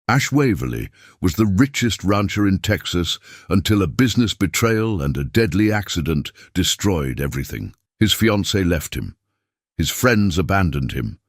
Ash Waverly was the richest rancher in Texas until a business betrayal and a deadly accident destroyed everything. His fiancée left him. His friends abandoned him.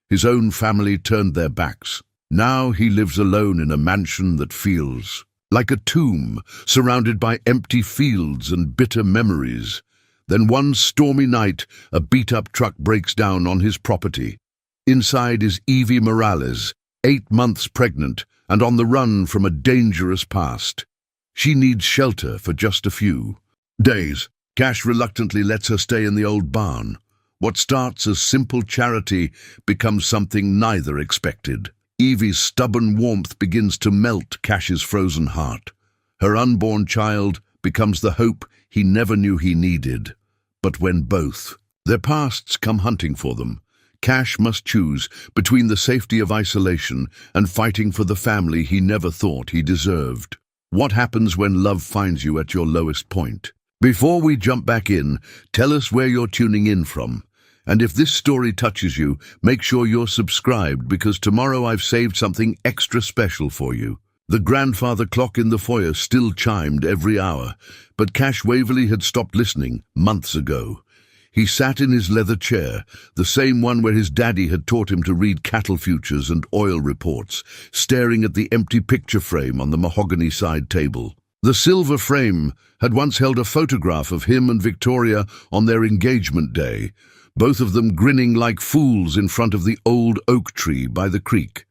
His own family turned their backs. Now he lives alone in a mansion that feels like a tomb, surrounded by empty fields and bitter memories. Then one stormy night, a beat-up truck breaks down on his property. Inside is Evie Morales, 8 months pregnant and on the run from a dangerous past. She needs shelter for just a few days. Cash reluctantly lets her stay in the old barn. What starts as simple charity becomes something neither expected. Evie's stubborn warmth begins to melt Cash's frozen heart. Her unborn child becomes the hope he never knew he needed. But when both their pasts come hunting for them, Cash must choose between the safety of isolation and fighting for the family he never thought he deserved. What happens when love finds you at your lowest point? Before we jump back in, tell us where you're tuning in from. And if this story touches you, make sure you're subscribed, because tomorrow I've saved something extra special for you. The grandfather clock in the foyer still chimed every hour, but Cash Waverly had stopped listening months ago. He sat in his leather chair, the same one where his daddy had taught him to read cattle futures and oil reports, staring at the empty picture frame on the mahogany side table. The silver frame had once held a photograph of him and Victoria on their engagement day, both of them grinning like fools in front of the old oak tree by the creek.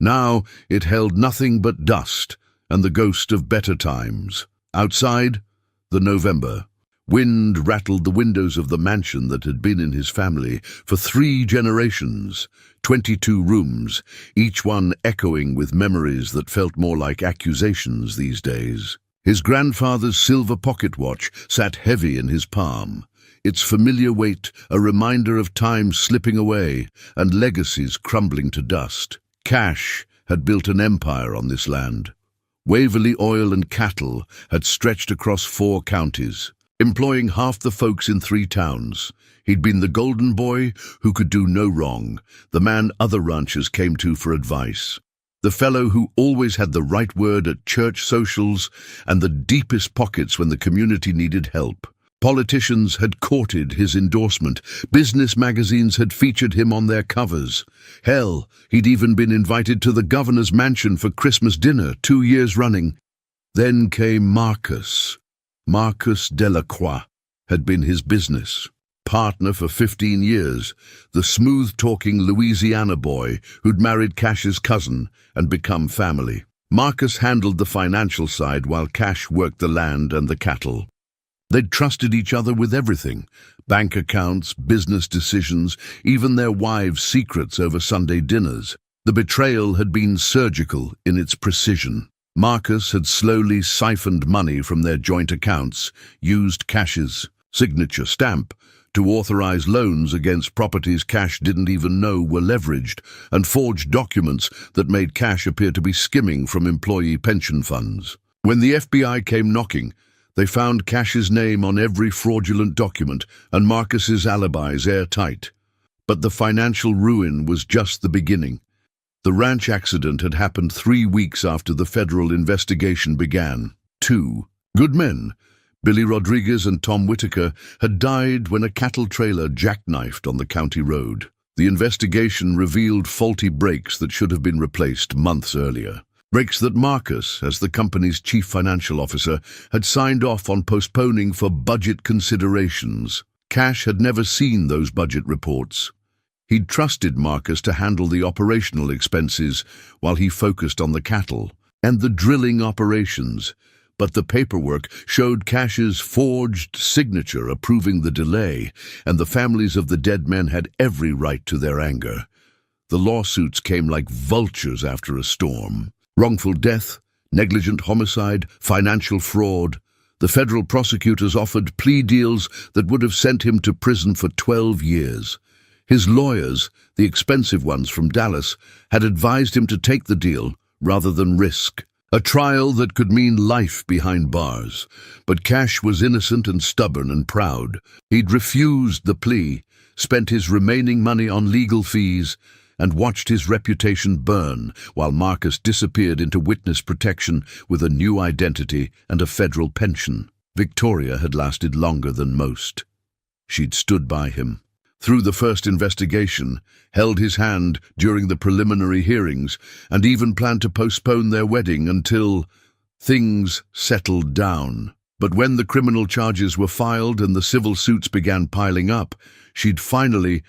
Now it held nothing but dust and the ghost of better times. Outside, the November. Wind rattled the windows of the mansion that had been in his family for 3 generations, 22 rooms, each one echoing with memories that felt more like accusations these days. His grandfather's silver pocket watch sat heavy in his palm, its familiar weight a reminder of time slipping away and legacies crumbling to dust. Cash had built an empire on this land. Waverly Oil and Cattle had stretched across 4 counties, employing half the folks in 3 towns. He'd been the golden boy who could do no wrong, the man other ranchers came to for advice, the fellow who always had the right word at church socials and the deepest pockets when the community needed help. Politicians had courted his endorsement. Business magazines had featured him on their covers. Hell, he'd even been invited to the governor's mansion for Christmas dinner 2 years running. Then came Marcus. Marcus Delacroix had been his business partner for 15 years, the smooth-talking Louisiana boy who'd married Cash's cousin and become family. Marcus handled the financial side while Cash worked the land and the cattle. They'd trusted each other with everything: bank accounts, business decisions, even their wives' secrets over Sunday dinners. The betrayal had been surgical in its precision. Marcus had slowly siphoned money from their joint accounts, used Cash's signature stamp to authorize loans against properties Cash didn't even know were leveraged, and forged documents that made Cash appear to be skimming from employee pension funds. When the FBI came knocking, they found Cash's name on every fraudulent document and Marcus's alibis airtight. But the financial ruin was just the beginning. The ranch accident had happened 3 weeks after the federal investigation began. 2 good men, Billy Rodriguez and Tom Whitaker, had died when a cattle trailer jackknifed on the county road. The investigation revealed faulty brakes that should have been replaced months earlier. Brakes that Marcus, as the company's chief financial officer, had signed off on postponing for budget considerations. Cash had never seen those budget reports. He'd trusted Marcus to handle the operational expenses while he focused on the cattle and the drilling operations, but the paperwork showed Cash's forged signature approving the delay, and the families of the dead men had every right to their anger. The lawsuits came like vultures after a storm. Wrongful death, negligent homicide, financial fraud. The federal prosecutors offered plea deals that would have sent him to prison for 12 years. His lawyers, the expensive ones from Dallas, had advised him to take the deal rather than risk a trial that could mean life behind bars. But Cash was innocent and stubborn and proud. He'd refused the plea, spent his remaining money on legal fees, and watched his reputation burn while Marcus disappeared into witness protection with a new identity and a federal pension. Victoria had lasted longer than most. She'd stood by him through the first investigation, held his hand during the preliminary hearings, and even planned to postpone their wedding until things settled down. But when the criminal charges were filed and the civil suits began piling up, she'd finally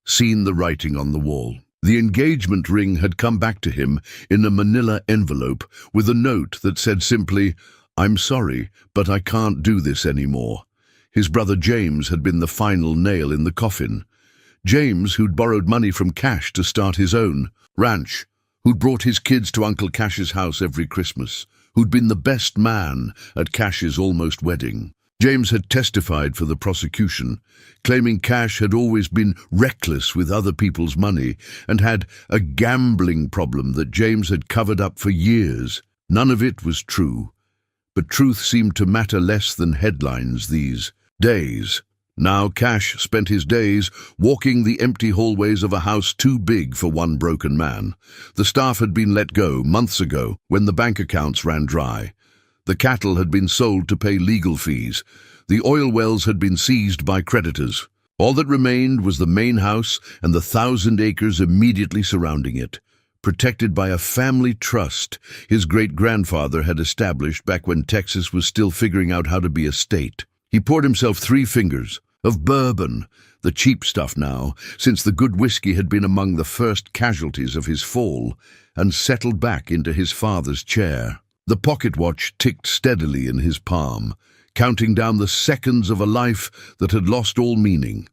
seen the writing on the wall. The engagement ring had come back to him in a manila envelope with a note that said simply, "I'm sorry, but I can't do this anymore." His brother James had been the final nail in the coffin. James, who'd borrowed money from Cash to start his own ranch, who'd brought his kids to Uncle Cash's house every Christmas, who'd been the best man at Cash's almost wedding. James had testified for the prosecution, claiming Cash had always been reckless with other people's money and had a gambling problem that James had covered up for years. None of it was true, but truth seemed to matter less than headlines these days. Now Cash spent his days walking the empty hallways of a house too big for one broken man. The staff had been let go months ago when the bank accounts ran dry. The cattle had been sold to pay legal fees. The oil wells had been seized by creditors. All that remained was the main house and the 1,000 acres immediately surrounding it, protected by a family trust his great-grandfather had established back when Texas was still figuring out how to be a state. He poured himself 3 fingers of bourbon, the cheap stuff now, since the good whiskey had been among the first casualties of his fall, and settled back into his father's chair. The pocket watch ticked steadily in his palm, counting down the seconds of a life that had lost all meaning.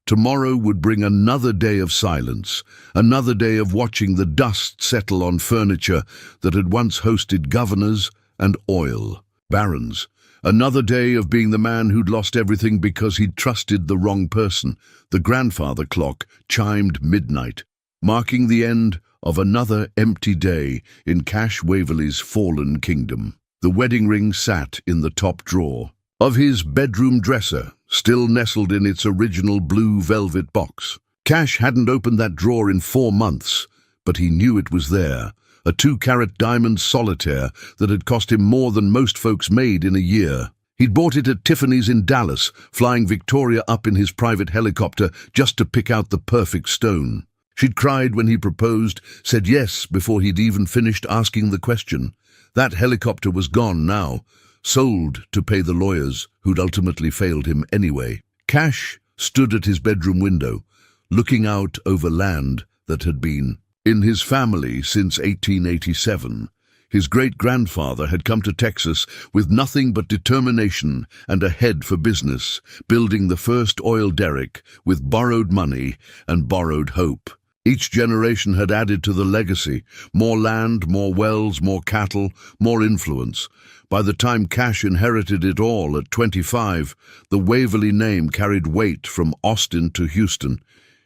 Tomorrow would bring another day of silence, another day of watching the dust settle on furniture that had once hosted governors and oil barons. Another day of being the man who'd lost everything because he'd trusted the wrong person. The grandfather clock chimed midnight, marking the end of another empty day in Cash Waverley's fallen kingdom. The wedding ring sat in the top drawer of his bedroom dresser, still nestled in its original blue velvet box. Cash hadn't opened that drawer in 4 months, but he knew it was there, a 2-carat diamond solitaire that had cost him more than most folks made in a year. He'd bought it at Tiffany's in Dallas, flying Victoria up in his private helicopter just to pick out the perfect stone. She'd cried when he proposed, said yes before he'd even finished asking the question. That helicopter was gone now, sold to pay the lawyers who'd ultimately failed him anyway. Cash stood at his bedroom window, looking out over land that had been in his family since 1887. His great-grandfather had come to Texas with nothing but determination and a head for business, building the first oil derrick with borrowed money and borrowed hope. Each generation had added to the legacy, more land, more wells, more cattle, more influence. By the time Cash inherited it all at 25, the Waverly name carried weight from Austin to Houston.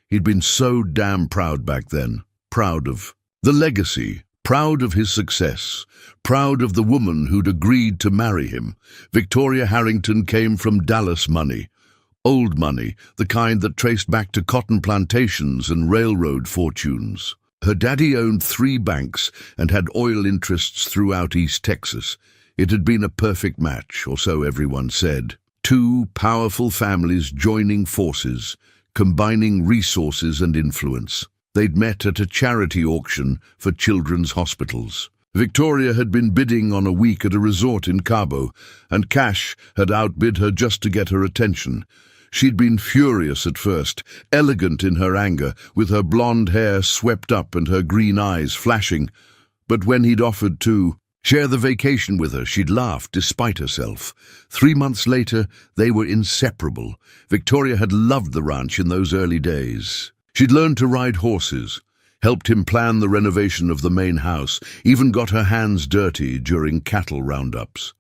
He'd been so damn proud back then. Proud of the legacy, proud of his success, proud of the woman who'd agreed to marry him. Victoria Harrington came from Dallas money. Old money, the kind that traced back to cotton plantations and railroad fortunes. Her daddy owned 3 banks and had oil interests throughout East Texas. It had been a perfect match, or so everyone said. 2 powerful families joining forces, combining resources and influence. They'd met at a charity auction for children's hospitals. Victoria had been bidding on a week at a resort in Cowboy, and Cash had outbid her just to get her attention. She'd been furious at first, elegant in her anger, with her blonde hair swept up and her green eyes flashing. But when he'd offered to share the vacation with her, she'd laughed despite herself. 3 months later, they were inseparable. Victoria had loved the ranch in those early days. She'd learned to ride horses, helped him plan the renovation of the main house, even got her hands dirty during cattle roundups.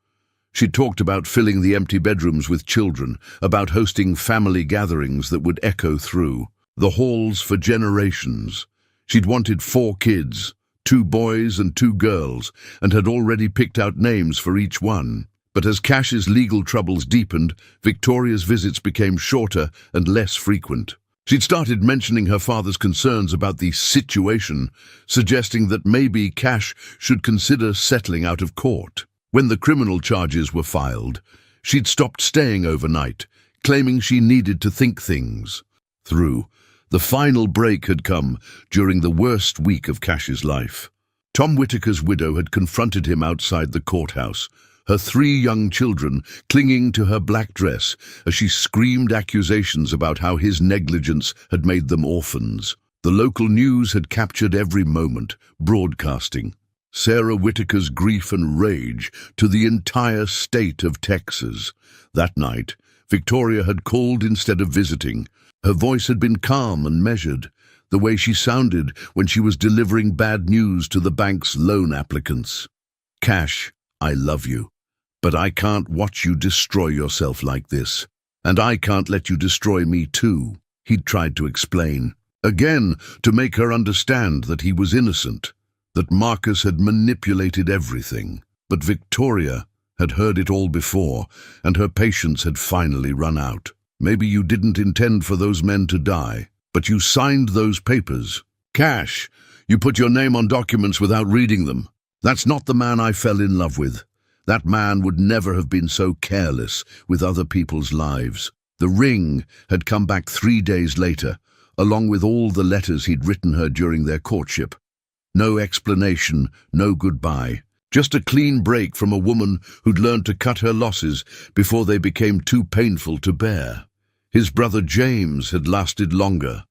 She'd talked about filling the empty bedrooms with children, about hosting family gatherings that would echo through the halls for generations. She'd wanted 4 kids, 2 boys and 2 girls, and had already picked out names for each one. But as Cash's legal troubles deepened, Victoria's visits became shorter and less frequent. She'd started mentioning her father's concerns about the situation, suggesting that maybe Cash should consider settling out of court. When the criminal charges were filed, she'd stopped staying overnight, claiming she needed to think things through. The final break had come during the worst week of Cash's life. Tom Whitaker's widow had confronted him outside the courthouse, her 3 young children clinging to her black dress as she screamed accusations about how his negligence had made them orphans. The local news had captured every moment, broadcasting Sarah Whitaker's grief and rage to the entire state of Texas. That night, Victoria had called instead of visiting. Her voice had been calm and measured, the way she sounded when she was delivering bad news to the bank's loan applicants. "Cash, I love you, but I can't watch you destroy yourself like this. And I can't let you destroy me too," he'd tried to explain. Again, to make her understand that he was innocent, that Marcus had manipulated everything. But Victoria had heard it all before, and her patience had finally run out. "Maybe you didn't intend for those men to die, but you signed those papers. Cash, you put your name on documents without reading them. That's not the man I fell in love with. That man would never have been so careless with other people's lives." The ring had come back 3 days later, along with all the letters he'd written her during their courtship. No explanation, no goodbye. Just a clean break from a woman who'd learned to cut her losses before they became too painful to bear. His brother James had lasted longer,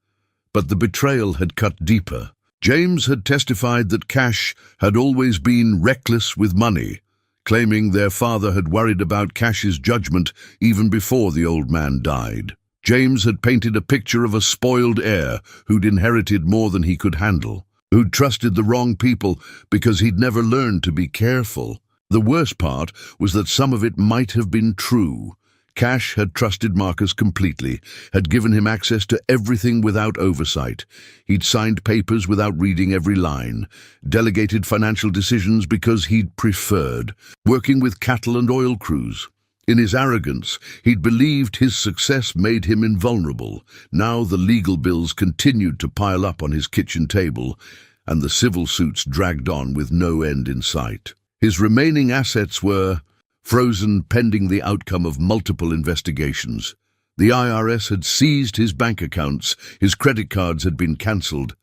but the betrayal had cut deeper. James had testified that Cash had always been reckless with money, claiming their father had worried about Cash's judgment even before the old man died. James had painted a picture of a spoiled heir who'd inherited more than he could handle, who'd trusted the wrong people because he'd never learned to be careful. The worst part was that some of it might have been true. Cash had trusted Marcus completely, had given him access to everything without oversight. He'd signed papers without reading every line, delegated financial decisions because he'd preferred, working with cattle and oil crews. In his arrogance, he'd believed his success made him invulnerable. Now the legal bills continued to pile up on his kitchen table, and the civil suits dragged on with no end in sight. His remaining assets were frozen pending the outcome of multiple investigations. The IRS had seized his bank accounts, his credit cards had been cancelled.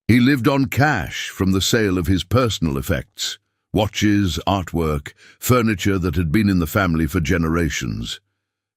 He lived on cash from the sale of his personal effects, watches, artwork, furniture that had been in the family for generations.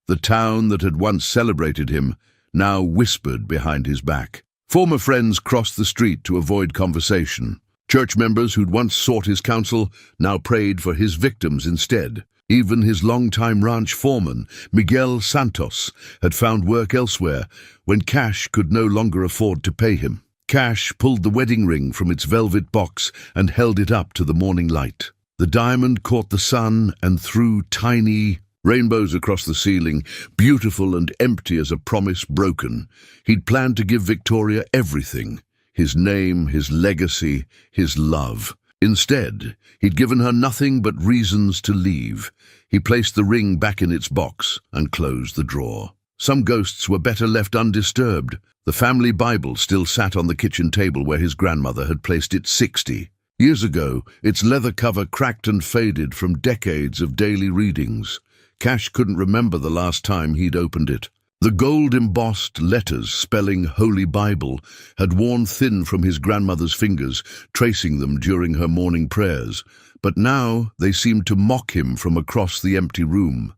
The town that had once celebrated him now whispered behind his back. Former friends crossed the street to avoid conversation. Church members who'd once sought his counsel now prayed for his victims instead. Even his longtime ranch foreman, Miguel Santos, had found work elsewhere when Cash could no longer afford to pay him. Cash pulled the wedding ring from its velvet box and held it up to the morning light. The diamond caught the sun and threw tiny rainbows across the ceiling, beautiful and empty as a promise broken. He'd planned to give Victoria everything: his name, his legacy, his love. Instead, he'd given her nothing but reasons to leave. He placed the ring back in its box and closed the drawer. Some ghosts were better left undisturbed. The family Bible still sat on the kitchen table where his grandmother had placed it 60 years ago, its leather cover cracked and faded from decades of daily readings. Cash couldn't remember the last time he'd opened it. The gold-embossed letters spelling Holy Bible had worn thin from his grandmother's fingers, tracing them during her morning prayers, but now they seemed to mock him from across the empty room.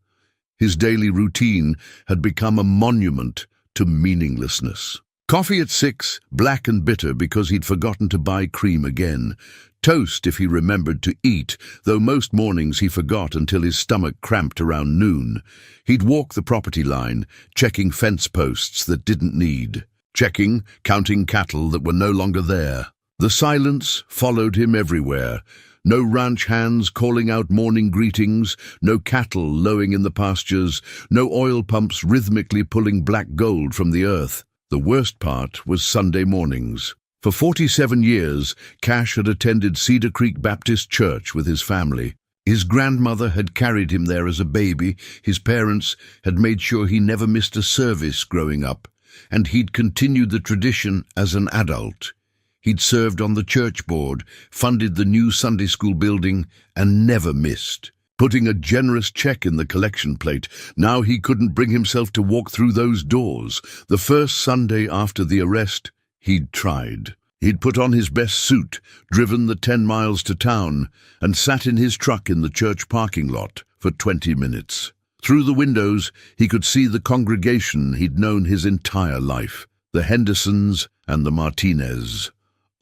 His daily routine had become a monument to meaninglessness. Coffee at 6, black and bitter because he'd forgotten to buy cream again. Toast if he remembered to eat, though most mornings he forgot until his stomach cramped around noon. He'd walk the property line, checking fence posts that didn't need, counting cattle that were no longer there. The silence followed him everywhere. No ranch hands calling out morning greetings, no cattle lowing in the pastures, no oil pumps rhythmically pulling black gold from the earth. The worst part was Sunday mornings. For 47 years, Cash had attended Cedar Creek Baptist Church with his family. His grandmother had carried him there as a baby. His parents had made sure he never missed a service growing up. and he'd continued the tradition as an adult. He'd served on the church board, funded the new Sunday school building, and never missed. Putting a generous check in the collection plate, now he couldn't bring himself to walk through those doors. The first Sunday after the arrest, he'd tried. He'd put on his best suit, driven the 10 miles to town, and sat in his truck in the church parking lot for 20 minutes. Through the windows, he could see the congregation he'd known his entire life, the Hendersons and the Martinez.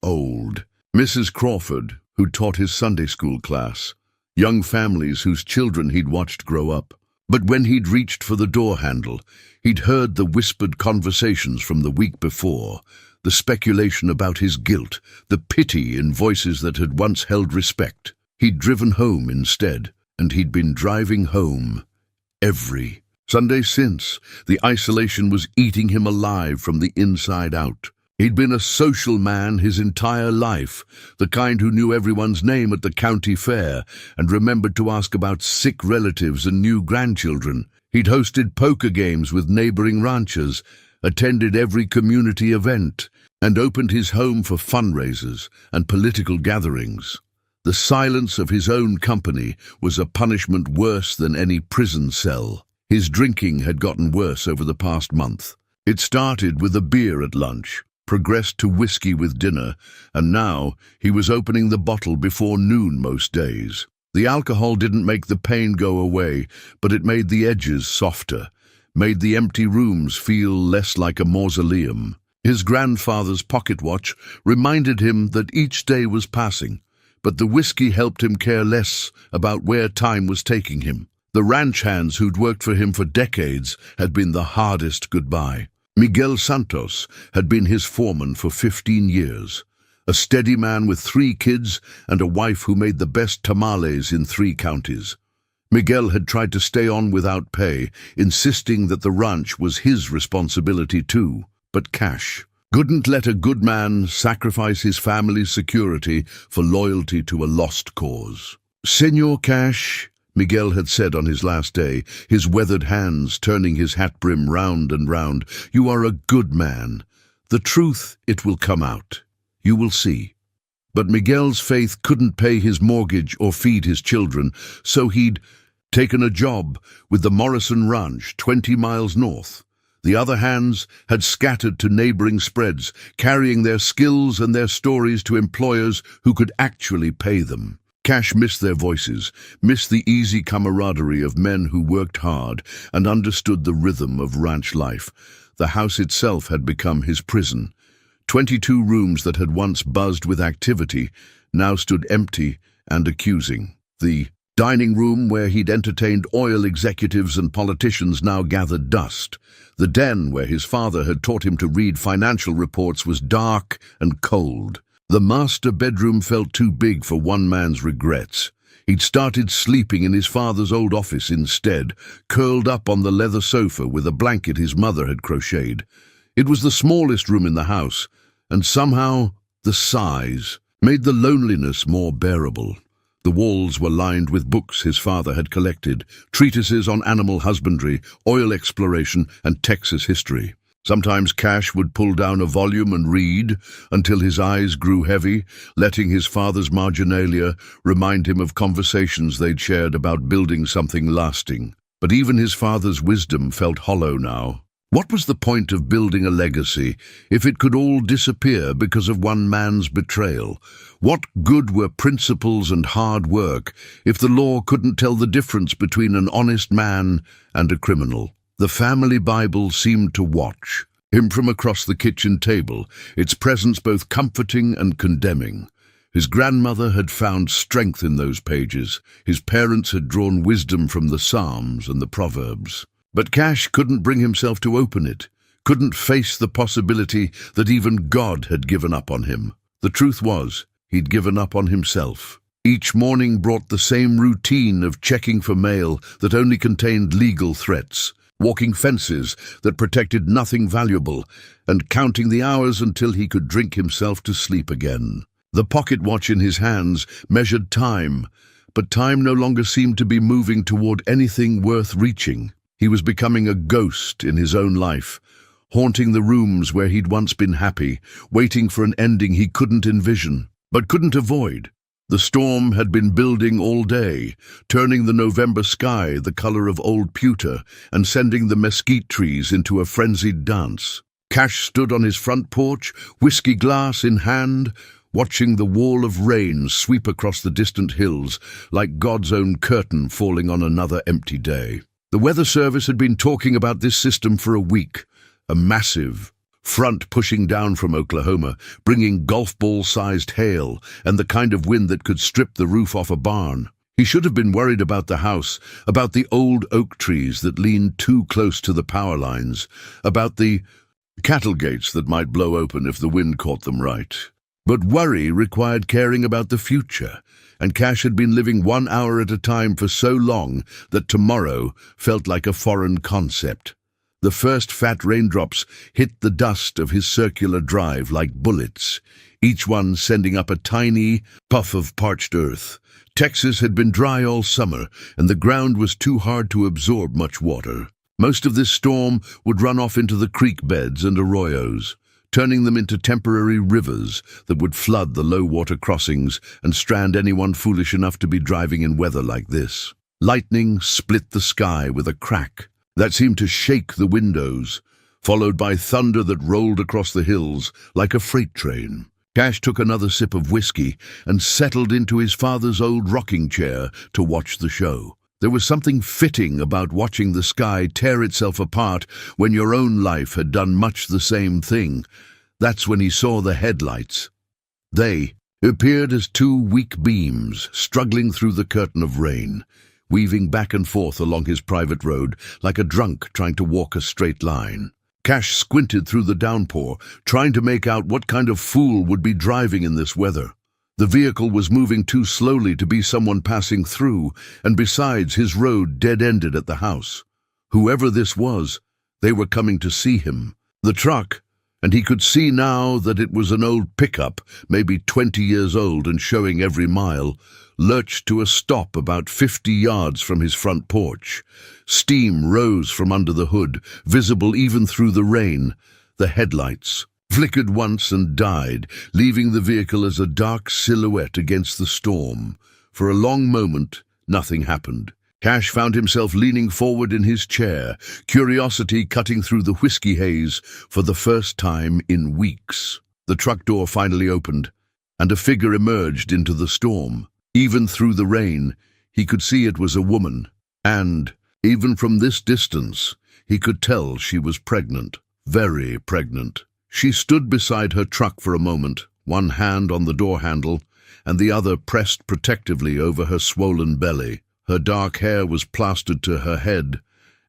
Old. Mrs. Crawford, who taught his Sunday school class. Young families whose children he'd watched grow up. But when he'd reached for the door handle, he'd heard the whispered conversations from the week before, the speculation about his guilt, the pity in voices that had once held respect. He'd driven home instead, and he'd been driving home every Sunday since. The isolation was eating him alive from the inside out. He'd been a social man his entire life, the kind who knew everyone's name at the county fair and remembered to ask about sick relatives and new grandchildren. He'd hosted poker games with neighboring ranchers, attended every community event, and opened his home for fundraisers and political gatherings. The silence of his own company was a punishment worse than any prison cell. His drinking had gotten worse over the past month. It started with a beer at lunch, progressed to whiskey with dinner, and now he was opening the bottle before noon most days. The alcohol didn't make the pain go away, but it made the edges softer, made the empty rooms feel less like a mausoleum. His grandfather's pocket watch reminded him that each day was passing, but the whiskey helped him care less about where time was taking him. The ranch hands who'd worked for him for decades had been the hardest goodbye. Miguel Santos had been his foreman for 15 years, a steady man with 3 kids and a wife who made the best tamales in 3 counties. Miguel had tried to stay on without pay, insisting that the ranch was his responsibility too. But Cash couldn't let a good man sacrifice his family's security for loyalty to a lost cause. "Senor Cash," Miguel had said on his last day, his weathered hands turning his hat brim round and round, "you are a good man. The truth, it will come out. You will see." But Miguel's faith couldn't pay his mortgage or feed his children, so he'd taken a job with the Morrison Ranch 20 miles north. The other hands had scattered to neighboring spreads, carrying their skills and their stories to employers who could actually pay them. Cash missed their voices, missed the easy camaraderie of men who worked hard and understood the rhythm of ranch life. The house itself had become his prison. 22 rooms that had once buzzed with activity now stood empty and accusing. The dining room where he'd entertained oil executives and politicians now gathered dust. The den where his father had taught him to read financial reports was dark and cold. The master bedroom felt too big for one man's regrets. He'd started sleeping in his father's old office instead, curled up on the leather sofa with a blanket his mother had crocheted. It was the smallest room in the house, and somehow the size made the loneliness more bearable. The walls were lined with books his father had collected, treatises on animal husbandry, oil exploration, and Texas history. Sometimes Cash would pull down a volume and read until his eyes grew heavy, letting his father's marginalia remind him of conversations they'd shared about building something lasting. But even his father's wisdom felt hollow now. What was the point of building a legacy if it could all disappear because of one man's betrayal? What good were principles and hard work if the law couldn't tell the difference between an honest man and a criminal? The family Bible seemed to watch him from across the kitchen table, its presence both comforting and condemning. His grandmother had found strength in those pages. His parents had drawn wisdom from the Psalms and the Proverbs. But Cash couldn't bring himself to open it, couldn't face the possibility that even God had given up on him. The truth was, he'd given up on himself. Each morning brought the same routine of checking for mail that only contained legal threats, walking fences that protected nothing valuable, and counting the hours until he could drink himself to sleep again. The pocket watch in his hands measured time, but time no longer seemed to be moving toward anything worth reaching. He was becoming a ghost in his own life, haunting the rooms where he'd once been happy, waiting for an ending he couldn't envision, but couldn't avoid. The storm had been building all day, turning the November sky the color of old pewter and sending the mesquite trees into a frenzied dance. Cash stood on his front porch, whiskey glass in hand, watching the wall of rain sweep across the distant hills like God's own curtain falling on another empty day. The weather service had been talking about this system for a week, a massive front pushing down from Oklahoma, bringing golf ball-sized hail and the kind of wind that could strip the roof off a barn. He should have been worried about the house, about the old oak trees that leaned too close to the power lines, about the cattle gates that might blow open if the wind caught them right. But worry required caring about the future, and Cash had been living 1 hour at a time for so long that tomorrow felt like a foreign concept. The first fat raindrops hit the dust of his circular drive like bullets, each one sending up a tiny puff of parched earth. Texas had been dry all summer, and the ground was too hard to absorb much water. Most of this storm would run off into the creek beds and arroyos, turning them into temporary rivers that would flood the low-water crossings and strand anyone foolish enough to be driving in weather like this. Lightning split the sky with a crack that seemed to shake the windows, followed by thunder that rolled across the hills like a freight train. Cash took another sip of whiskey and settled into his father's old rocking chair to watch the show. There was something fitting about watching the sky tear itself apart when your own life had done much the same thing. That's when he saw the headlights. They appeared as two weak beams struggling through the curtain of rain, weaving back and forth along his private road like a drunk trying to walk a straight line. Cash squinted through the downpour, trying to make out what kind of fool would be driving in this weather. The vehicle was moving too slowly to be someone passing through, and besides, his road dead-ended at the house. Whoever this was, they were coming to see him. The truck, and he could see now that it was an old pickup, maybe 20 years old and showing every mile, lurched to a stop about 50 yards from his front porch. Steam rose from under the hood, visible even through the rain. The headlights flickered once and died, leaving the vehicle as a dark silhouette against the storm. For a long moment, nothing happened. Cash found himself leaning forward in his chair, curiosity cutting through the whiskey haze for the first time in weeks. The truck door finally opened, and a figure emerged into the storm. Even through the rain, he could see it was a woman, and, even from this distance, he could tell she was pregnant, very pregnant. She stood beside her truck for a moment, one hand on the door handle, and the other pressed protectively over her swollen belly. Her dark hair was plastered to her head,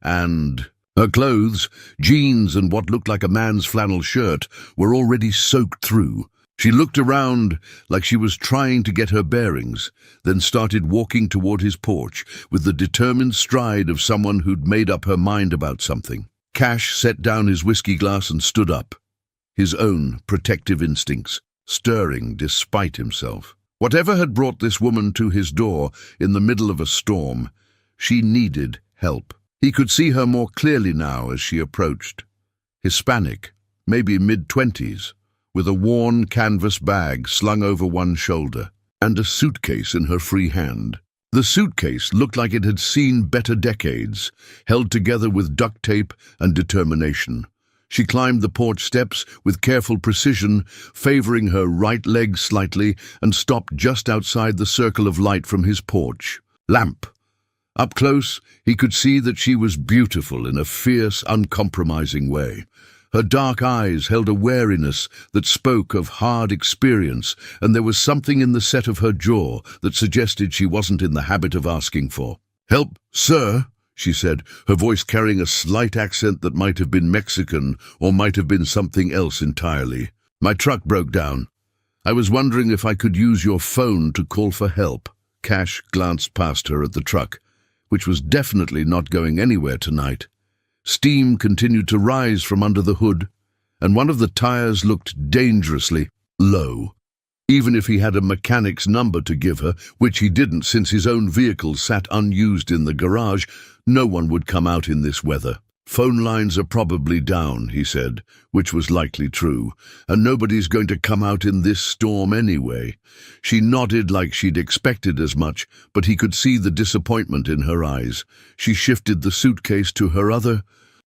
and her clothes, jeans and what looked like a man's flannel shirt, were already soaked through. She looked around like she was trying to get her bearings, then started walking toward his porch with the determined stride of someone who'd made up her mind about something. Cash set down his whiskey glass and stood up, his own protective instincts stirring despite himself. Whatever had brought this woman to his door in the middle of a storm, she needed help. He could see her more clearly now as she approached. Hispanic, maybe mid-20s, with a worn canvas bag slung over one shoulder, and a suitcase in her free hand. The suitcase looked like it had seen better decades, held together with duct tape and determination. She climbed the porch steps with careful precision, favoring her right leg slightly, and stopped just outside the circle of light from his porch. Lamp. Up close, he could see that she was beautiful in a fierce, uncompromising way. Her dark eyes held a wariness that spoke of hard experience, and there was something in the set of her jaw that suggested she wasn't in the habit of asking for help. "Sir," she said, her voice carrying a slight accent that might have been Mexican or might have been something else entirely. "My truck broke down. I was wondering if I could use your phone to call for help." Cash glanced past her at the truck, which was definitely not going anywhere tonight. Steam continued to rise from under the hood, and one of the tires looked dangerously low. Even if he had a mechanic's number to give her, which he didn't since his own vehicle sat unused in the garage, no one would come out in this weather. Phone lines are probably down, he said, which was likely true, and nobody's going to come out in this storm anyway. She nodded like she'd expected as much, but he could see the disappointment in her eyes. She shifted the suitcase to her other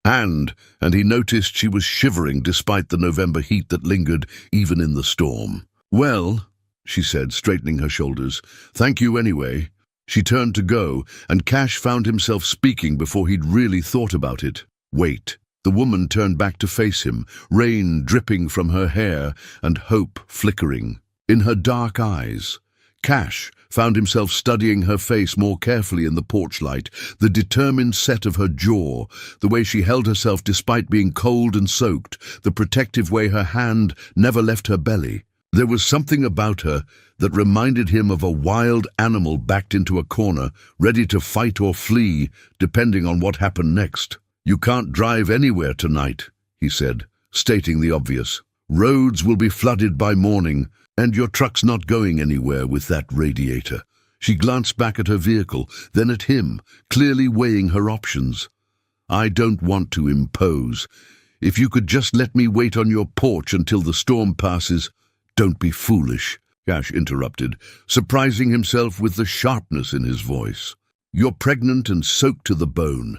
hand, and he noticed she was shivering despite the November heat that lingered even in the storm. "Well," she said, straightening her shoulders, "thank you anyway." She turned to go, and Cash found himself speaking before he'd really thought about it. "Wait." The woman turned back to face him, rain dripping from her hair and hope flickering in her dark eyes. Cash found himself studying her face more carefully in the porch light, the determined set of her jaw, the way she held herself despite being cold and soaked, the protective way her hand never left her belly. There was something about her that reminded him of a wild animal backed into a corner, ready to fight or flee, depending on what happened next. "You can't drive anywhere tonight," he said, stating the obvious. "Roads will be flooded by morning, and your truck's not going anywhere with that radiator." She glanced back at her vehicle, then at him, clearly weighing her options. "I don't want to impose. If you could just let me wait on your porch until the storm passes—" "Don't be foolish," Cash interrupted, surprising himself with the sharpness in his voice. "You're pregnant and soaked to the bone.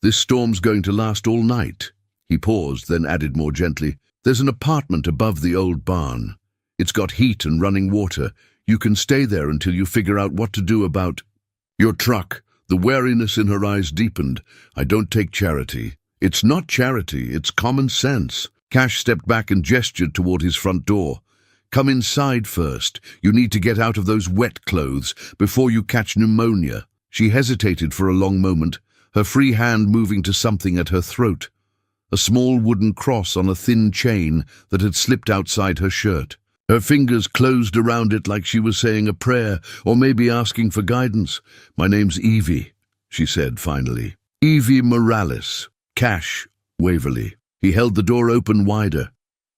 This storm's going to last all night." He paused, then added more gently, "There's an apartment above the old barn. It's got heat and running water. You can stay there until you figure out what to do about your truck." The wariness in her eyes deepened. "I don't take charity." "It's not charity, it's common sense." Cash stepped back and gestured toward his front door. "Come inside first. You need to get out of those wet clothes before you catch pneumonia." She hesitated for a long moment, her free hand moving to something at her throat, a small wooden cross on a thin chain that had slipped outside her shirt. Her fingers closed around it like she was saying a prayer, or maybe asking for guidance. "My name's Evie," she said finally. "Evie Morales. Cash Waverly." He held the door open wider.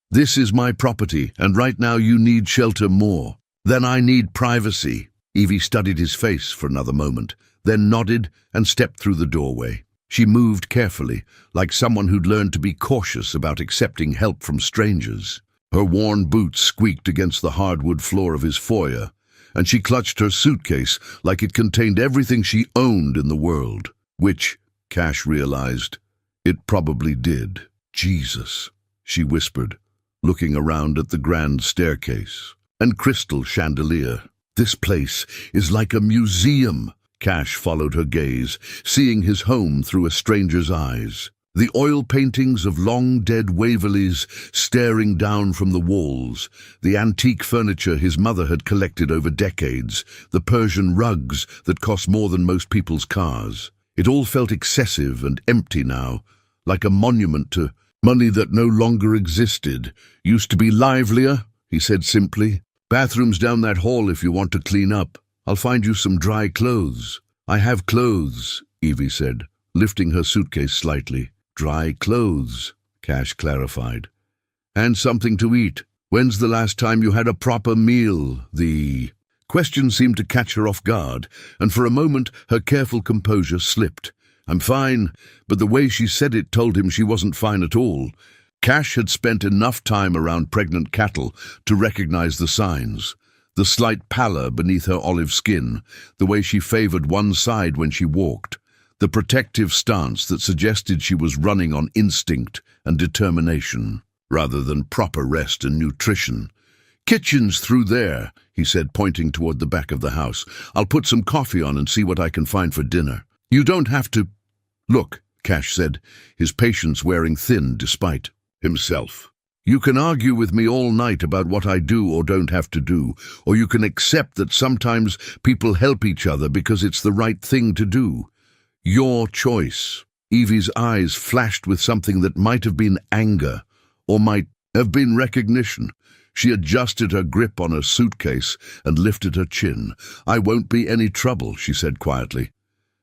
"This is my property, and right now you need shelter more than I need privacy." Evie studied his face for another moment, then nodded and stepped through the doorway. She moved carefully, like someone who'd learned to be cautious about accepting help from strangers. Her worn boots squeaked against the hardwood floor of his foyer, and she clutched her suitcase like it contained everything she owned in the world, which, Cash realized, it probably did. "Jesus," she whispered, looking around at the grand staircase and crystal chandelier. "This place is like a museum." Cash followed her gaze, seeing his home through a stranger's eyes. The oil paintings of long-dead Waverleys staring down from the walls, the antique furniture his mother had collected over decades, the Persian rugs that cost more than most people's cars. It all felt excessive and empty now, like a monument to money that no longer existed. "Used to be livelier," he said simply. "Bathroom's down that hall if you want to clean up. I'll find you some dry clothes." "I have clothes," Evie said, lifting her suitcase slightly. "Dry clothes," Cash clarified. "And something to eat. When's the last time you had a proper meal?" The question seemed to catch her off guard, and for a moment her careful composure slipped. "I'm fine," but the way she said it told him she wasn't fine at all. Cash had spent enough time around pregnant cattle to recognize the signs. The slight pallor beneath her olive skin, the way she favored one side when she walked, the protective stance that suggested she was running on instinct and determination, rather than proper rest and nutrition. "Kitchen's through there," he said, pointing toward the back of the house. "I'll put some coffee on and see what I can find for dinner." "You don't have to—" "Look," Cash said, his patience wearing thin despite himself. "You can argue with me all night about what I do or don't have to do, or you can accept that sometimes people help each other because it's the right thing to do. Your choice." Evie's eyes flashed with something that might have been anger, or might have been recognition. She adjusted her grip on her suitcase and lifted her chin. "I won't be any trouble," she said quietly.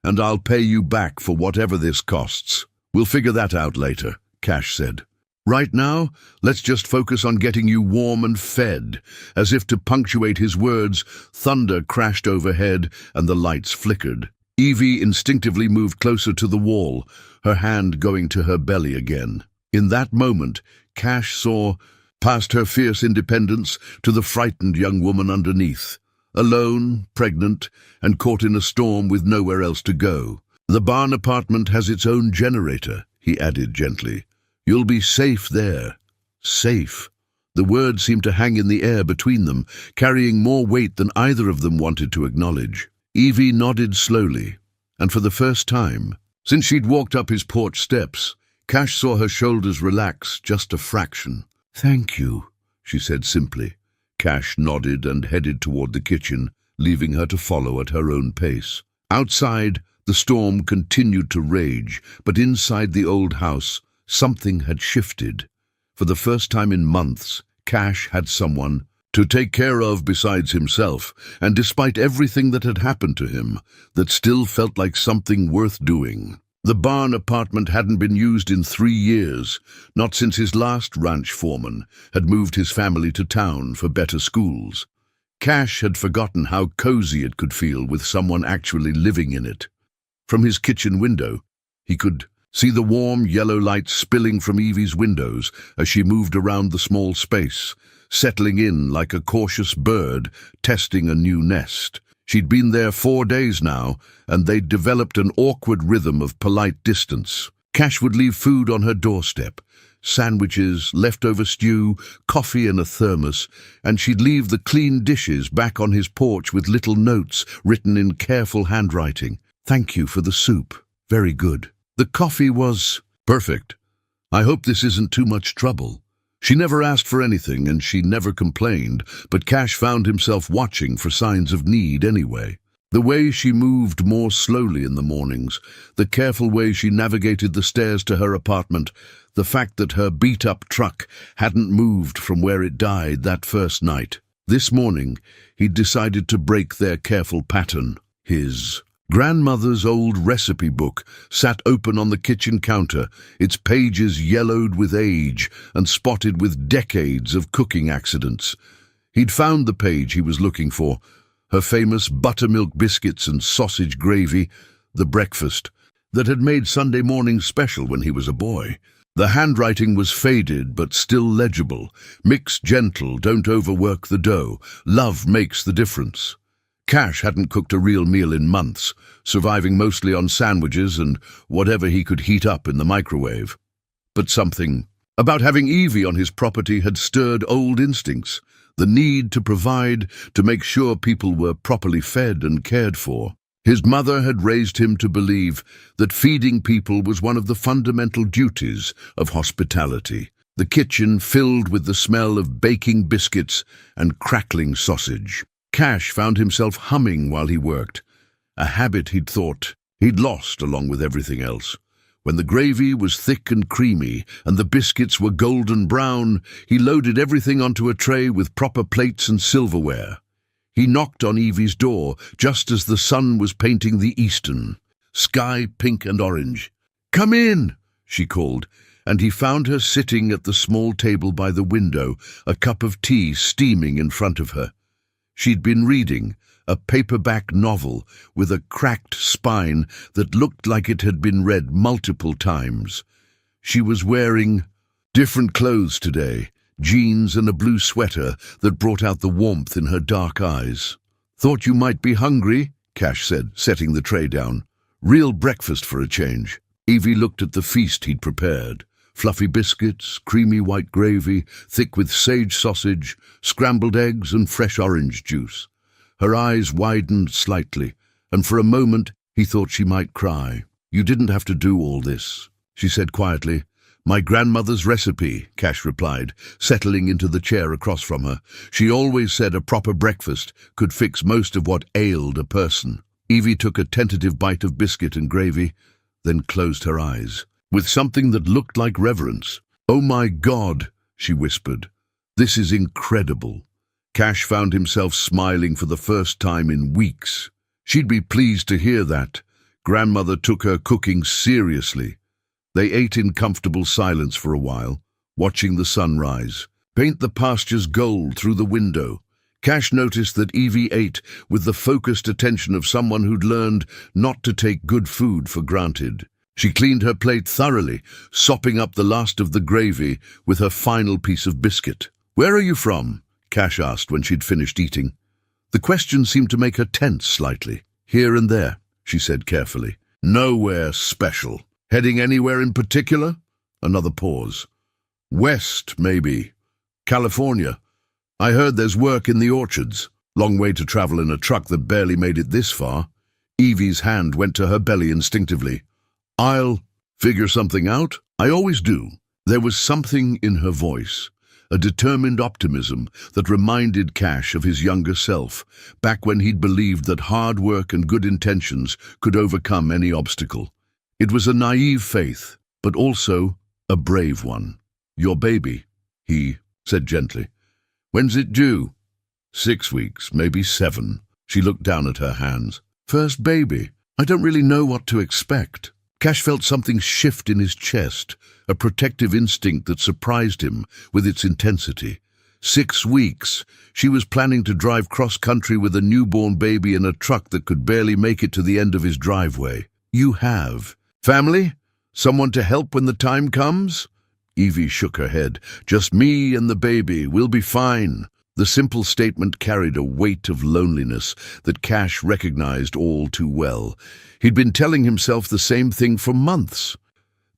"And I'll pay you back for whatever this costs." "We'll figure that out later," Cash said. "Right now, let's just focus on getting you warm and fed." As if to punctuate his words, thunder crashed overhead and the lights flickered. Evie instinctively moved closer to the wall, her hand going to her belly again. In that moment, Cash saw, past her fierce independence, to the frightened young woman underneath, alone, pregnant, and caught in a storm with nowhere else to go. "The barn apartment has its own generator," he added gently. "You'll be safe there." Safe. The words seemed to hang in the air between them, carrying more weight than either of them wanted to acknowledge. Evie nodded slowly, and for the first time, since she'd walked up his porch steps, Cash saw her shoulders relax just a fraction. "Thank you," she said simply. Cash nodded and headed toward the kitchen, leaving her to follow at her own pace. Outside, the storm continued to rage, but inside the old house, something had shifted. For the first time in months, Cash had someone to take care of besides himself, and despite everything that had happened to him, that still felt like something worth doing. The barn apartment hadn't been used in 3 years, not since his last ranch foreman had moved his family to town for better schools. Cash had forgotten how cozy it could feel with someone actually living in it. From his kitchen window, he could see the warm yellow light spilling from Evie's windows as she moved around the small space, settling in like a cautious bird testing a new nest. She'd been there 4 days now, and they'd developed an awkward rhythm of polite distance. Cash would leave food on her doorstep, sandwiches, leftover stew, coffee in a thermos, and she'd leave the clean dishes back on his porch with little notes written in careful handwriting. "Thank you for the soup. Very good. The coffee was perfect. I hope this isn't too much trouble." She never asked for anything, and she never complained, but Cash found himself watching for signs of need anyway. The way she moved more slowly in the mornings, the careful way she navigated the stairs to her apartment, the fact that her beat-up truck hadn't moved from where it died that first night. This morning, he'd decided to break their careful pattern. His grandmother's old recipe book sat open on the kitchen counter, its pages yellowed with age and spotted with decades of cooking accidents. He'd found the page he was looking for, her famous buttermilk biscuits and sausage gravy, the breakfast that had made Sunday mornings special when he was a boy. The handwriting was faded but still legible. "Mix gentle, don't overwork the dough. Love makes the difference." Cash hadn't cooked a real meal in months, surviving mostly on sandwiches and whatever he could heat up in the microwave. But something about having Evie on his property had stirred old instincts, the need to provide, to make sure people were properly fed and cared for. His mother had raised him to believe that feeding people was one of the fundamental duties of hospitality. The kitchen filled with the smell of baking biscuits and crackling sausage. Cash found himself humming while he worked, a habit he'd thought he'd lost along with everything else. When the gravy was thick and creamy and the biscuits were golden brown, he loaded everything onto a tray with proper plates and silverware. He knocked on Evie's door just as the sun was painting the eastern sky pink and orange. "Come in," she called, and he found her sitting at the small table by the window, a cup of tea steaming in front of her. She'd been reading a paperback novel with a cracked spine that looked like it had been read multiple times. She was wearing different clothes today, jeans and a blue sweater that brought out the warmth in her dark eyes. "Thought you might be hungry," Cash said, setting the tray down. "Real breakfast for a change." Evie looked at the feast he'd prepared. Fluffy biscuits, creamy white gravy, thick with sage sausage, scrambled eggs and fresh orange juice. Her eyes widened slightly, and for a moment he thought she might cry. "You didn't have to do all this," she said quietly. "My grandmother's recipe," Cash replied, settling into the chair across from her. "She always said a proper breakfast could fix most of what ailed a person." Evie took a tentative bite of biscuit and gravy, then closed her eyes with something that looked like reverence. "Oh my God," she whispered. "This is incredible." Cash found himself smiling for the first time in weeks. She'd be pleased to hear that. Grandmother took her cooking seriously. They ate in comfortable silence for a while, watching the sun rise, paint the pastures gold through the window. Cash noticed that Evie ate with the focused attention of someone who'd learned not to take good food for granted. She cleaned her plate thoroughly, sopping up the last of the gravy with her final piece of biscuit. "Where are you from?" Cash asked when she'd finished eating. The question seemed to make her tense slightly. "Here and there," she said carefully. "Nowhere special. Heading anywhere in particular?" Another pause. "West, maybe. California. I heard there's work in the orchards." Long way to travel in a truck that barely made it this far. Evie's hand went to her belly instinctively. "I'll figure something out. I always do." There was something in her voice, a determined optimism that reminded Cash of his younger self, back when he'd believed that hard work and good intentions could overcome any obstacle. It was a naive faith, but also a brave one. "Your baby," he said gently. "When's it due?" 6 weeks, maybe 7. She looked down at her hands. "First baby. I don't really know what to expect." Cash felt something shift in his chest, a protective instinct that surprised him with its intensity. 6 weeks. She was planning to drive cross-country with a newborn baby in a truck that could barely make it to the end of his driveway. "You have. Family? Someone to help when the time comes?" Evie shook her head. "Just me and the baby. We'll be fine." The simple statement carried a weight of loneliness that Cash recognized all too well. He'd been telling himself the same thing for months,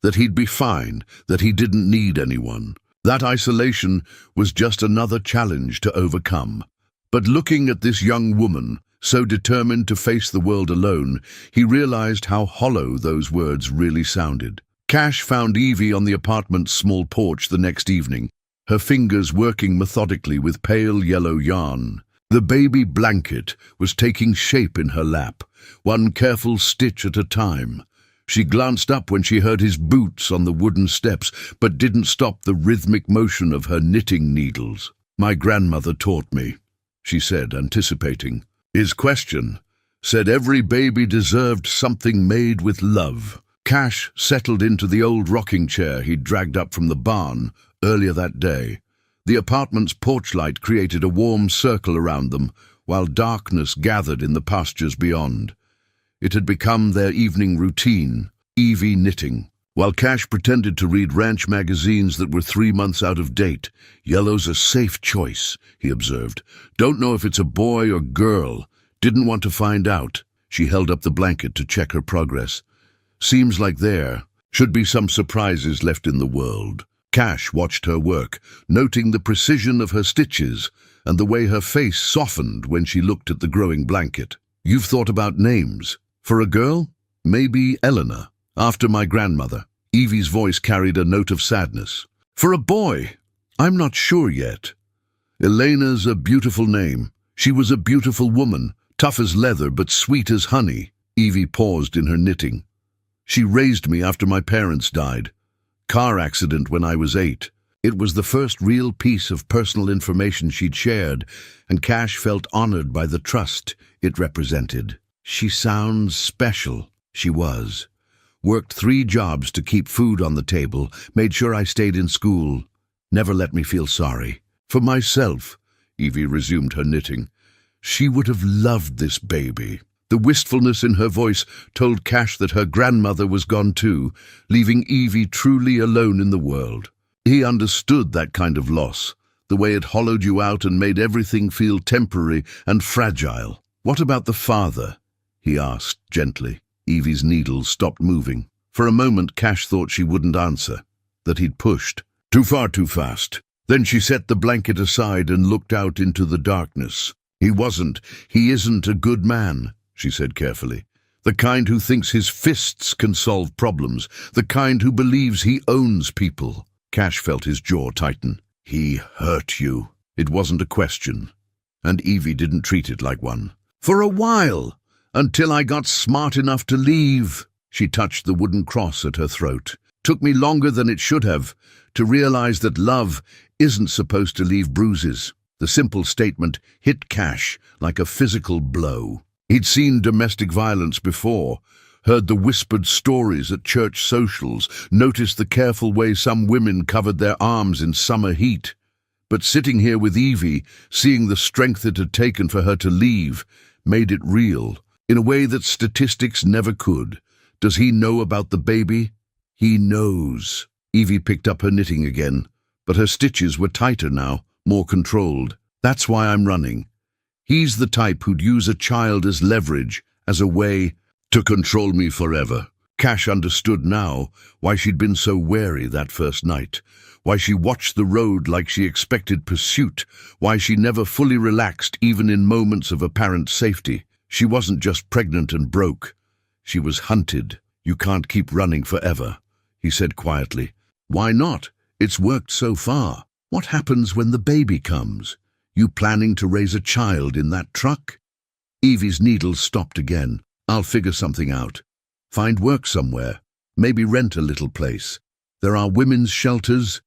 that he'd be fine, that he didn't need anyone. That isolation was just another challenge to overcome. But looking at this young woman, so determined to face the world alone, he realized how hollow those words really sounded. Cash found Evie on the apartment's small porch the next evening, her fingers working methodically with pale yellow yarn. The baby blanket was taking shape in her lap, one careful stitch at a time. She glanced up when she heard his boots on the wooden steps, but didn't stop the rhythmic motion of her knitting needles. "My grandmother taught me," she said, anticipating. His question said every baby deserved something made with love. Cash settled into the old rocking chair he'd dragged up from the barn earlier that day. The apartment's porch light created a warm circle around them, while darkness gathered in the pastures beyond. It had become their evening routine, Evie knitting, while Cash pretended to read ranch magazines that were 3 months out of date. "Yellow's a safe choice," he observed. "Don't know if it's a boy or girl. Didn't want to find out." She held up the blanket to check her progress. "Seems like there should be some surprises left in the world." Cash watched her work, noting the precision of her stitches and the way her face softened when she looked at the growing blanket. "You've thought about names. For a girl? Maybe Eleanor, after my grandmother." Evie's voice carried a note of sadness. "For a boy? I'm not sure yet. Elena's a beautiful name. She was a beautiful woman, tough as leather but sweet as honey." Evie paused in her knitting. "She raised me after my parents died. Car accident when I was 8. It was the first real piece of personal information she'd shared, and Cash felt honored by the trust it represented. She sounds special." She was. "Worked 3 jobs to keep food on the table, made sure I stayed in school. Never let me feel sorry. For myself," Evie resumed her knitting, "she would have loved this baby." The wistfulness in her voice told Cash that her grandmother was gone too, leaving Evie truly alone in the world. He understood that kind of loss, the way it hollowed you out and made everything feel temporary and fragile. "What about the father?" he asked gently. Evie's needles stopped moving. For a moment Cash thought she wouldn't answer, that he'd pushed. Too far too fast. Then she set the blanket aside and looked out into the darkness. He isn't a good man," she said carefully. "The kind who thinks his fists can solve problems, the kind who believes he owns people." Cash felt his jaw tighten. "He hurt you." It wasn't a question, and Evie didn't treat it like one. "For a while, until I got smart enough to leave." She touched the wooden cross at her throat. "Took me longer than it should have to realize that love isn't supposed to leave bruises." The simple statement hit Cash like a physical blow. He'd seen domestic violence before, heard the whispered stories at church socials, noticed the careful way some women covered their arms in summer heat. But sitting here with Evie, seeing the strength it had taken for her to leave, made it real, in a way that statistics never could. Does he know about the baby? He knows. Evie picked up her knitting again, but her stitches were tighter now, more controlled. That's why I'm running. He's the type who'd use a child as leverage, as a way to control me forever. Cash understood now why she'd been so wary that first night, why she watched the road like she expected pursuit, why she never fully relaxed even in moments of apparent safety. She wasn't just pregnant and broke. She was hunted. You can't keep running forever, he said quietly. Why not? It's worked so far. What happens when the baby comes? You planning to raise a child in that truck? Evie's needles stopped again. I'll figure something out. Find work somewhere. Maybe rent a little place. There are women's shelters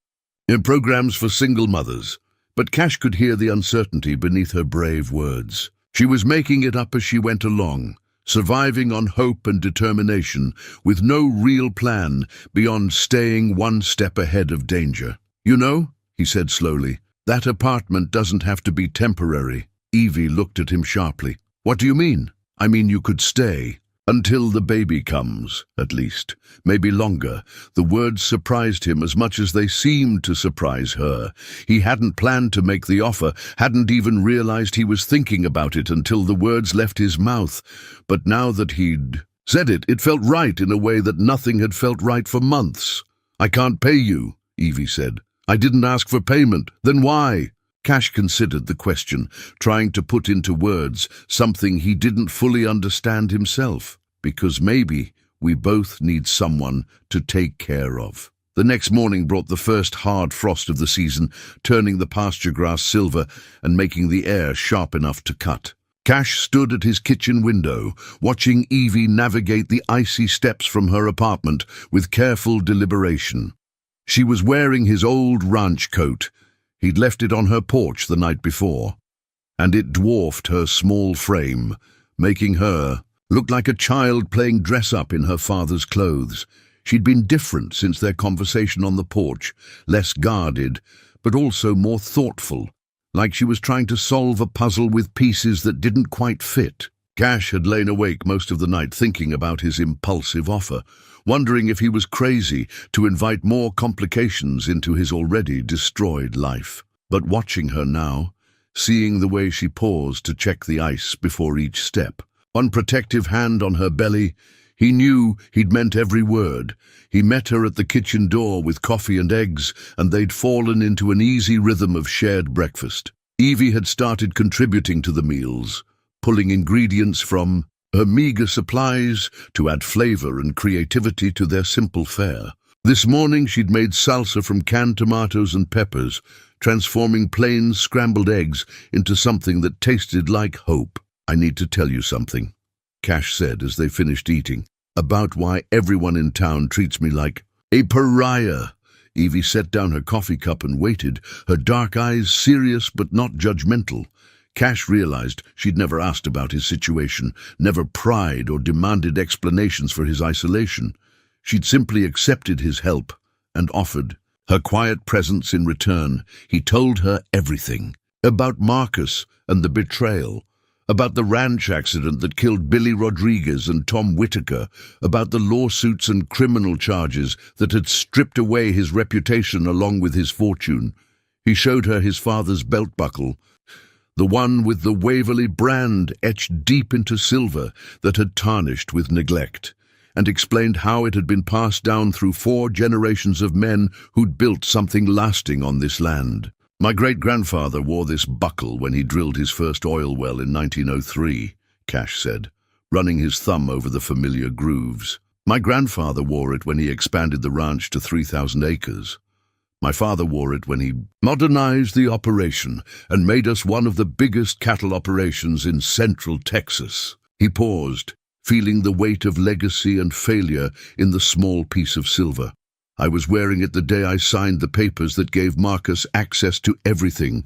and programs for single mothers. But Cash could hear the uncertainty beneath her brave words. She was making it up as she went along, surviving on hope and determination, with no real plan beyond staying one step ahead of danger. You know, he said slowly, that apartment doesn't have to be temporary. Evie looked at him sharply. What do you mean? I mean you could stay. Until the baby comes, at least. Maybe longer. The words surprised him as much as they seemed to surprise her. He hadn't planned to make the offer, hadn't even realized he was thinking about it until the words left his mouth. But now that he'd said it, it felt right in a way that nothing had felt right for months. I can't pay you, Evie said. I didn't ask for payment. Then why? Cash considered the question, trying to put into words something he didn't fully understand himself. Because maybe we both need someone to take care of. The next morning brought the first hard frost of the season, turning the pasture grass silver and making the air sharp enough to cut. Cash stood at his kitchen window, watching Evie navigate the icy steps from her apartment with careful deliberation. She was wearing his old ranch coat. He'd left it on her porch the night before, and it dwarfed her small frame, making her look like a child playing dress-up in her father's clothes. She'd been different since their conversation on the porch, less guarded, but also more thoughtful, like she was trying to solve a puzzle with pieces that didn't quite fit. Cash had lain awake most of the night thinking about his impulsive offer, wondering if he was crazy to invite more complications into his already destroyed life. But watching her now, seeing the way she paused to check the ice before each step, one protective hand on her belly, he knew he'd meant every word. He met her at the kitchen door with coffee and eggs, and they'd fallen into an easy rhythm of shared breakfast. Evie had started contributing to the meals, pulling ingredients from her meager supplies to add flavor and creativity to their simple fare. This morning she'd made salsa from canned tomatoes and peppers, transforming plain scrambled eggs into something that tasted like hope. I need to tell you something, Cash said as they finished eating, about why everyone in town treats me like a pariah. Evie set down her coffee cup and waited, her dark eyes serious but not judgmental. Cash realized she'd never asked about his situation, never pried or demanded explanations for his isolation. She'd simply accepted his help and offered her quiet presence in return. He told her everything, about Marcus and the betrayal, about the ranch accident that killed Billy Rodriguez and Tom Whitaker, about the lawsuits and criminal charges that had stripped away his reputation along with his fortune. He showed her his father's belt buckle, the one with the Waverly brand etched deep into silver that had tarnished with neglect, and explained how it had been passed down through 4 generations of men who'd built something lasting on this land. My great-grandfather wore this buckle when he drilled his first oil well in 1903, Cash said, running his thumb over the familiar grooves. My grandfather wore it when he expanded the ranch to 3,000 acres. My father wore it when he modernized the operation and made us one of the biggest cattle operations in central Texas. He paused, feeling the weight of legacy and failure in the small piece of silver. I was wearing it the day I signed the papers that gave Marcus access to everything.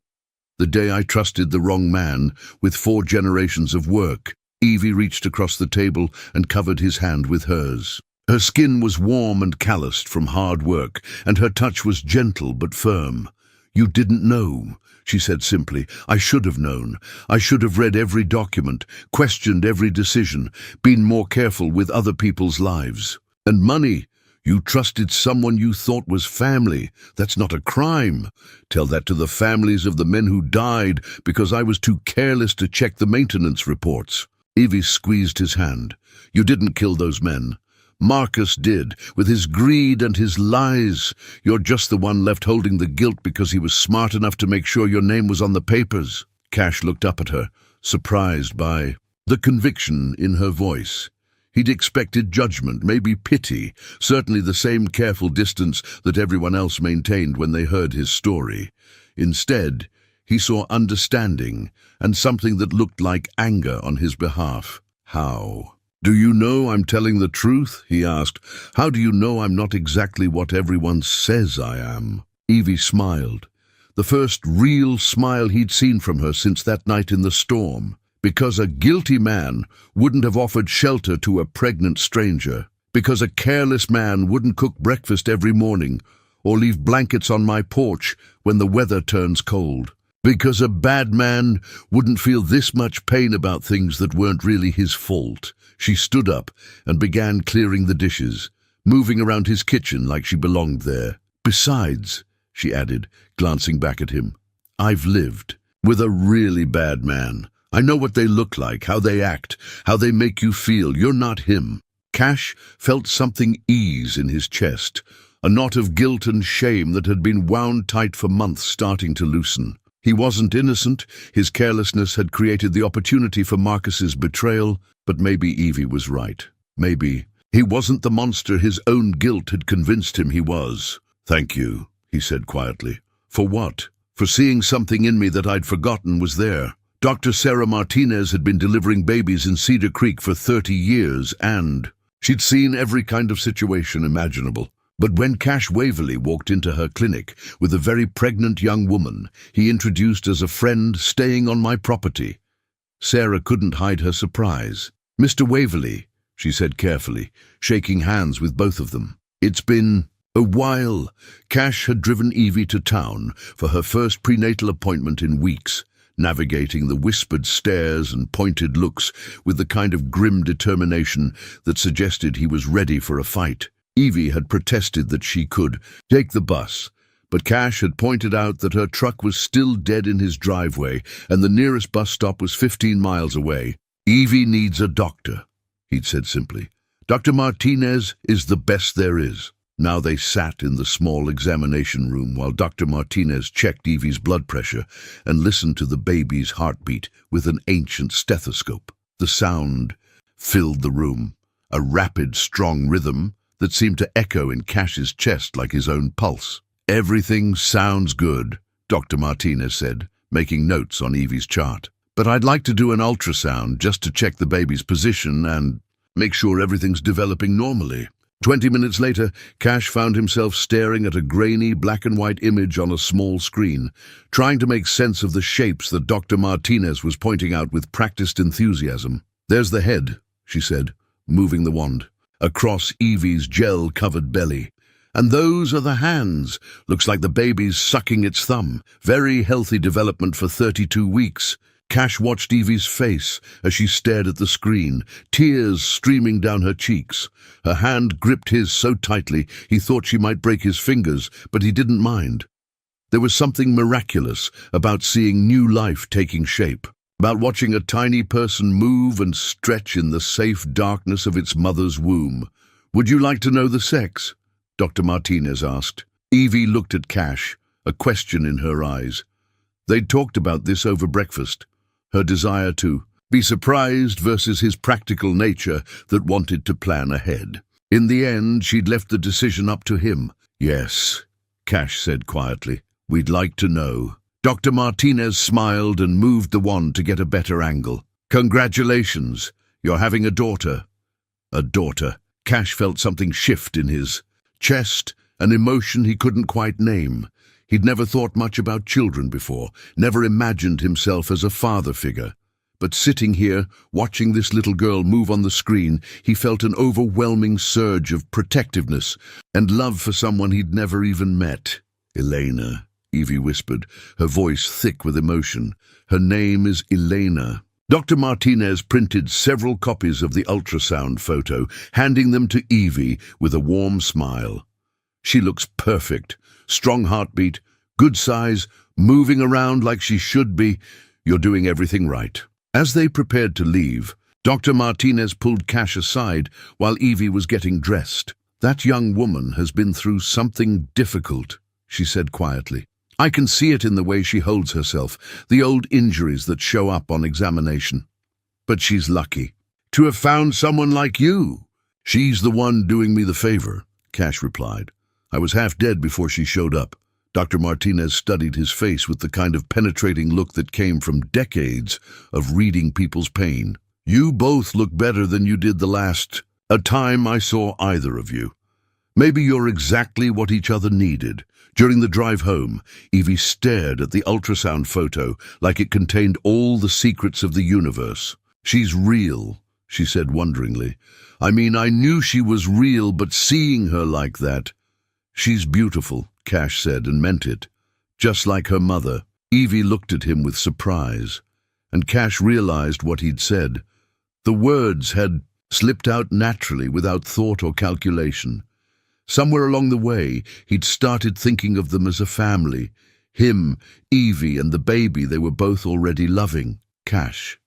The day I trusted the wrong man with 4 generations of work. Evie reached across the table and covered his hand with hers. Her skin was warm and calloused from hard work, and her touch was gentle but firm. "You didn't know," she said simply. "I should have known. I should have read every document, questioned every decision, been more careful with other people's lives. And money. You trusted someone you thought was family. That's not a crime. Tell that to the families of the men who died because I was too careless to check the maintenance reports." Evie squeezed his hand. "You didn't kill those men. Marcus did, with his greed and his lies. You're just the one left holding the guilt because he was smart enough to make sure your name was on the papers." Cash looked up at her, surprised by the conviction in her voice. He'd expected judgment, maybe pity, certainly the same careful distance that everyone else maintained when they heard his story. Instead, he saw understanding and something that looked like anger on his behalf. "How? Do you know I'm telling the truth?" he asked. "How do you know I'm not exactly what everyone says I am?" Evie smiled, the first real smile he'd seen from her since that night in the storm. Because a guilty man wouldn't have offered shelter to a pregnant stranger. Because a careless man wouldn't cook breakfast every morning or leave blankets on my porch when the weather turns cold. Because a bad man wouldn't feel this much pain about things that weren't really his fault. She stood up and began clearing the dishes, moving around his kitchen like she belonged there. "Besides," she added, glancing back at him, "I've lived with a really bad man. I know what they look like, how they act, how they make you feel. You're not him." Cash felt something ease in his chest, a knot of guilt and shame that had been wound tight for months starting to loosen. He wasn't innocent. His carelessness had created the opportunity for Marcus's betrayal, but maybe Evie was right. Maybe he wasn't the monster his own guilt had convinced him he was. "Thank you," he said quietly. "For what?" "For seeing something in me that I'd forgotten was there. Dr. Sarah Martinez had been delivering babies in Cedar Creek for 30 years, and she'd seen every kind of situation imaginable. But when Cash Waverley walked into her clinic with a very pregnant young woman he introduced as a friend staying on my property, Sarah couldn't hide her surprise. "Mr. Waverley," she said carefully, shaking hands with both of them. "It's been a while." Cash had driven Evie to town for her first prenatal appointment in weeks, navigating the whispered stares and pointed looks with the kind of grim determination that suggested he was ready for a fight. Evie had protested that she could take the bus, but Cash had pointed out that her truck was still dead in his driveway and the nearest bus stop was 15 miles away. "Evie needs a doctor," he'd said simply. "Dr. Martinez is the best there is." Now they sat in the small examination room while Dr. Martinez checked Evie's blood pressure and listened to the baby's heartbeat with an ancient stethoscope. The sound filled the room, a rapid, strong rhythm that seemed to echo in Cash's chest like his own pulse. "Everything sounds good," Dr. Martinez said, making notes on Evie's chart. "But I'd like to do an ultrasound just to check the baby's position and make sure everything's developing normally." 20 minutes later, Cash found himself staring at a grainy black-and-white image on a small screen, trying to make sense of the shapes that Dr. Martinez was pointing out with practiced enthusiasm. "There's the head," she said, moving the wand across Evie's gel-covered belly. "And those are the hands. Looks like the baby's sucking its thumb. Very healthy development for 32 weeks. Cash watched Evie's face as she stared at the screen, tears streaming down her cheeks. Her hand gripped his so tightly he thought she might break his fingers, but he didn't mind. There was something miraculous about seeing new life taking shape, about watching a tiny person move and stretch in the safe darkness of its mother's womb. "Would you like to know the sex?" Dr. Martinez asked. Evie looked at Cash, a question in her eyes. They'd talked about this over breakfast. Her desire to be surprised versus his practical nature that wanted to plan ahead. In the end, she'd left the decision up to him. "Yes," Cash said quietly. "We'd like to know." Dr. Martinez smiled and moved the wand to get a better angle. "Congratulations, you're having a daughter." A daughter. Cash felt something shift in his chest, an emotion he couldn't quite name. He'd never thought much about children before, never imagined himself as a father figure. But sitting here, watching this little girl move on the screen, he felt an overwhelming surge of protectiveness and love for someone he'd never even met. "Elena," Evie whispered, her voice thick with emotion. "Her name is Elena." Dr. Martinez printed several copies of the ultrasound photo, handing them to Evie with a warm smile. "She looks perfect. Strong heartbeat, good size, moving around like she should be. You're doing everything right." As they prepared to leave, Dr. Martinez pulled Cash aside while Evie was getting dressed. "That young woman has been through something difficult," she said quietly. "I can see it in the way she holds herself, the old injuries that show up on examination. But she's lucky to have found someone like you." "She's the one doing me the favor," Cash replied. "I was half dead before she showed up." Dr. Martinez studied his face with the kind of penetrating look that came from decades of reading people's pain. "You both look better than you did the last time I saw either of you. Maybe you're exactly what each other needed." During the drive home, Evie stared at the ultrasound photo like it contained all the secrets of the universe. "She's real," she said wonderingly. "I mean, I knew she was real, but seeing her like that—" "She's beautiful," Cash said, and meant it. "Just like her mother." Evie looked at him with surprise, and Cash realized what he'd said. The words had slipped out naturally without thought or calculation. Somewhere along the way, he'd started thinking of them as a family. Him, Evie, and the baby they were both already loving. "Cash,"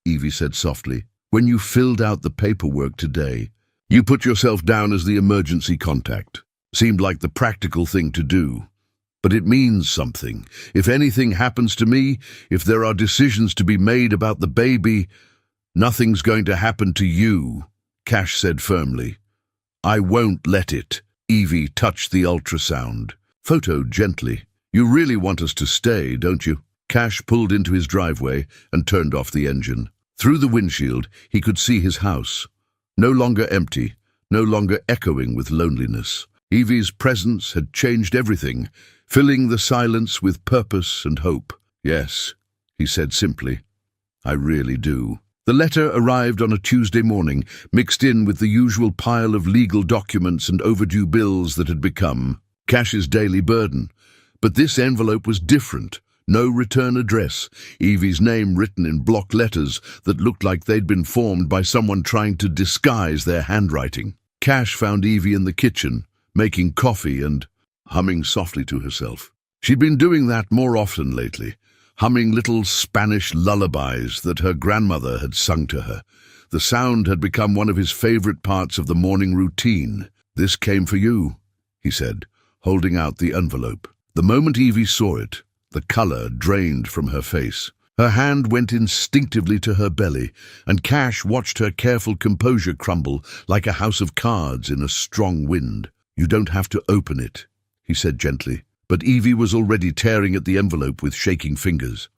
Evie said softly, "when you filled out the paperwork today, you put yourself down as the emergency contact. Seemed like the practical thing to do. But it means something. If anything happens to me, if there are decisions to be made about the baby, nothing's going to happen to you," Cash said firmly. "I won't let it." Evie touched the ultrasound photo gently. "You really want us to stay, don't you?" Cash pulled into his driveway and turned off the engine. Through the windshield, he could see his house. No longer empty, no longer echoing with loneliness. Evie's presence had changed everything, filling the silence with purpose and hope. "Yes," he said simply. "I really do." The letter arrived on a Tuesday morning, mixed in with the usual pile of legal documents and overdue bills that had become Cash's daily burden. But this envelope was different. No return address, Evie's name written in block letters that looked like they'd been formed by someone trying to disguise their handwriting. Cash found Evie in the kitchen, making coffee and humming softly to herself. She'd been doing that more often lately, humming little Spanish lullabies that her grandmother had sung to her. The sound had become one of his favorite parts of the morning routine. "This came for you," he said, holding out the envelope. The moment Evie saw it, the color drained from her face. Her hand went instinctively to her belly, and Cash watched her careful composure crumble like a house of cards in a strong wind. "You don't have to open it," he said gently. But Evie was already tearing at the envelope with shaking fingers.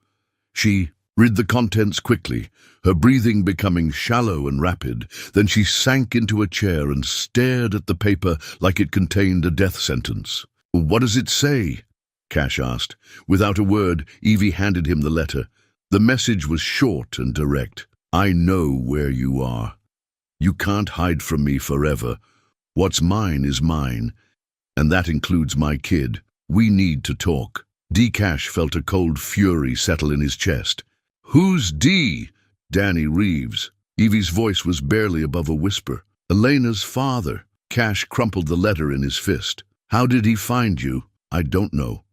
She read the contents quickly, her breathing becoming shallow and rapid. Then she sank into a chair and stared at the paper like it contained a death sentence. "What does it say?" Cash asked. Without a word, Evie handed him the letter. The message was short and direct. "I know where you are. You can't hide from me forever. What's mine is mine, and that includes my kid. We need to talk." D. Cash felt a cold fury settle in his chest. "Who's D?" "Danny Reeves." Evie's voice was barely above a whisper. "Elena's father." Cash crumpled the letter in his fist. "How did he find you?" "I don't know.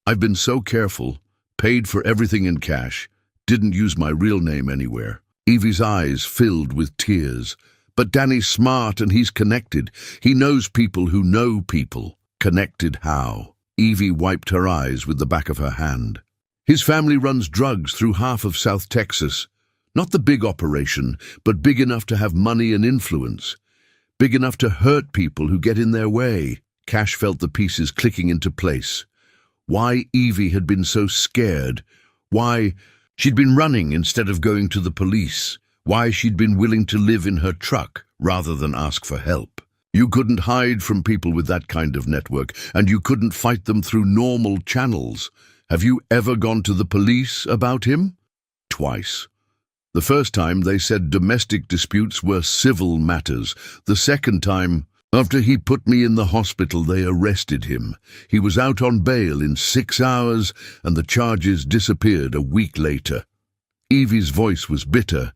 I've been so careful, paid for everything in cash, didn't use my real name anywhere." Evie's eyes filled with tears. "But Danny's smart and he's connected. He knows people who know people." "Connected how?" Evie wiped her eyes with the back of her hand. "His family runs drugs through half of South Texas. Not the big operation, but big enough to have money and influence. Big enough to hurt people who get in their way." Cash felt the pieces clicking into place. Why Evie had been so scared. Why she'd been running instead of going to the police. Why she'd been willing to live in her truck rather than ask for help. You couldn't hide from people with that kind of network, and you couldn't fight them through normal channels. Have you ever gone to the police about him? Twice. The first time they said domestic disputes were civil matters. The second time, After he put me in the hospital, they arrested him. He was out on bail in 6 hours, and the charges disappeared a week later. Evie's voice was bitter.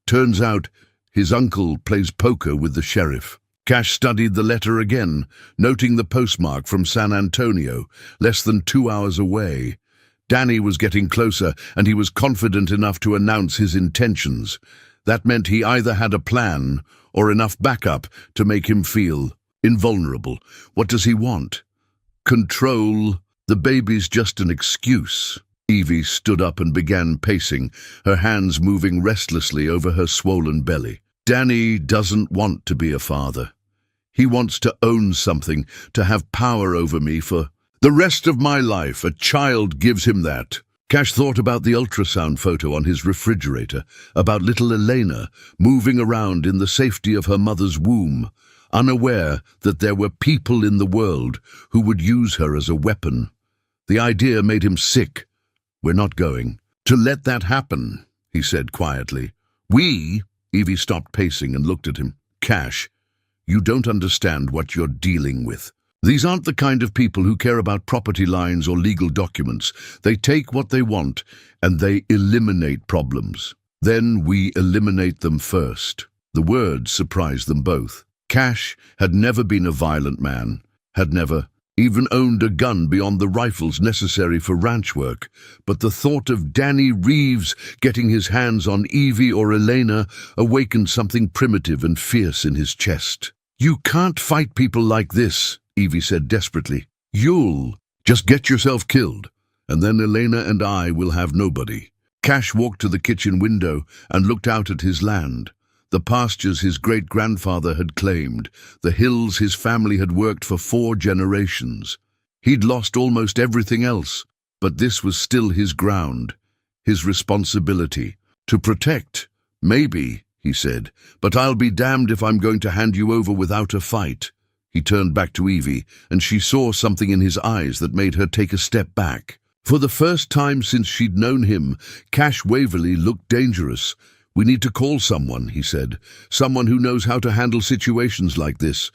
Turns out his uncle plays poker with the sheriff. Cash studied the letter again, noting the postmark from San Antonio, less than 2 hours away. Danny was getting closer, and he was confident enough to announce his intentions. That meant he either had a plan or enough backup to make him feel invulnerable. What does he want? Control. The baby's just an excuse. Evie stood up and began pacing, her hands moving restlessly over her swollen belly. Danny doesn't want to be a father. He wants to own something, to have power over me for the rest of my life. A child gives him that. Cash thought about the ultrasound photo on his refrigerator, about little Elena moving around in the safety of her mother's womb, unaware that there were people in the world who would use her as a weapon. The idea made him sick. We're not going to let that happen, he said quietly. Evie stopped pacing and looked at him. Cash, you don't understand what you're dealing with. These aren't the kind of people who care about property lines or legal documents. They take what they want and they eliminate problems. Then we eliminate them first. The words surprised them both. Cash had never been a violent man, had never even owned a gun beyond the rifles necessary for ranch work, but the thought of Danny Reeves getting his hands on Evie or Elena awakened something primitive and fierce in his chest. You can't fight people like this, Evie said desperately. You'll just get yourself killed, and then Elena and I will have nobody. Cash walked to the kitchen window and looked out at his land. The pastures his great-grandfather had claimed, the hills his family had worked for 4 generations. He'd lost almost everything else, but this was still his ground, his responsibility. To protect, maybe, he said, but I'll be damned if I'm going to hand you over without a fight. He turned back to Evie, and she saw something in his eyes that made her take a step back. For the first time since she'd known him, Cash Waverley looked dangerous. We need to call someone, he said. Someone who knows how to handle situations like this.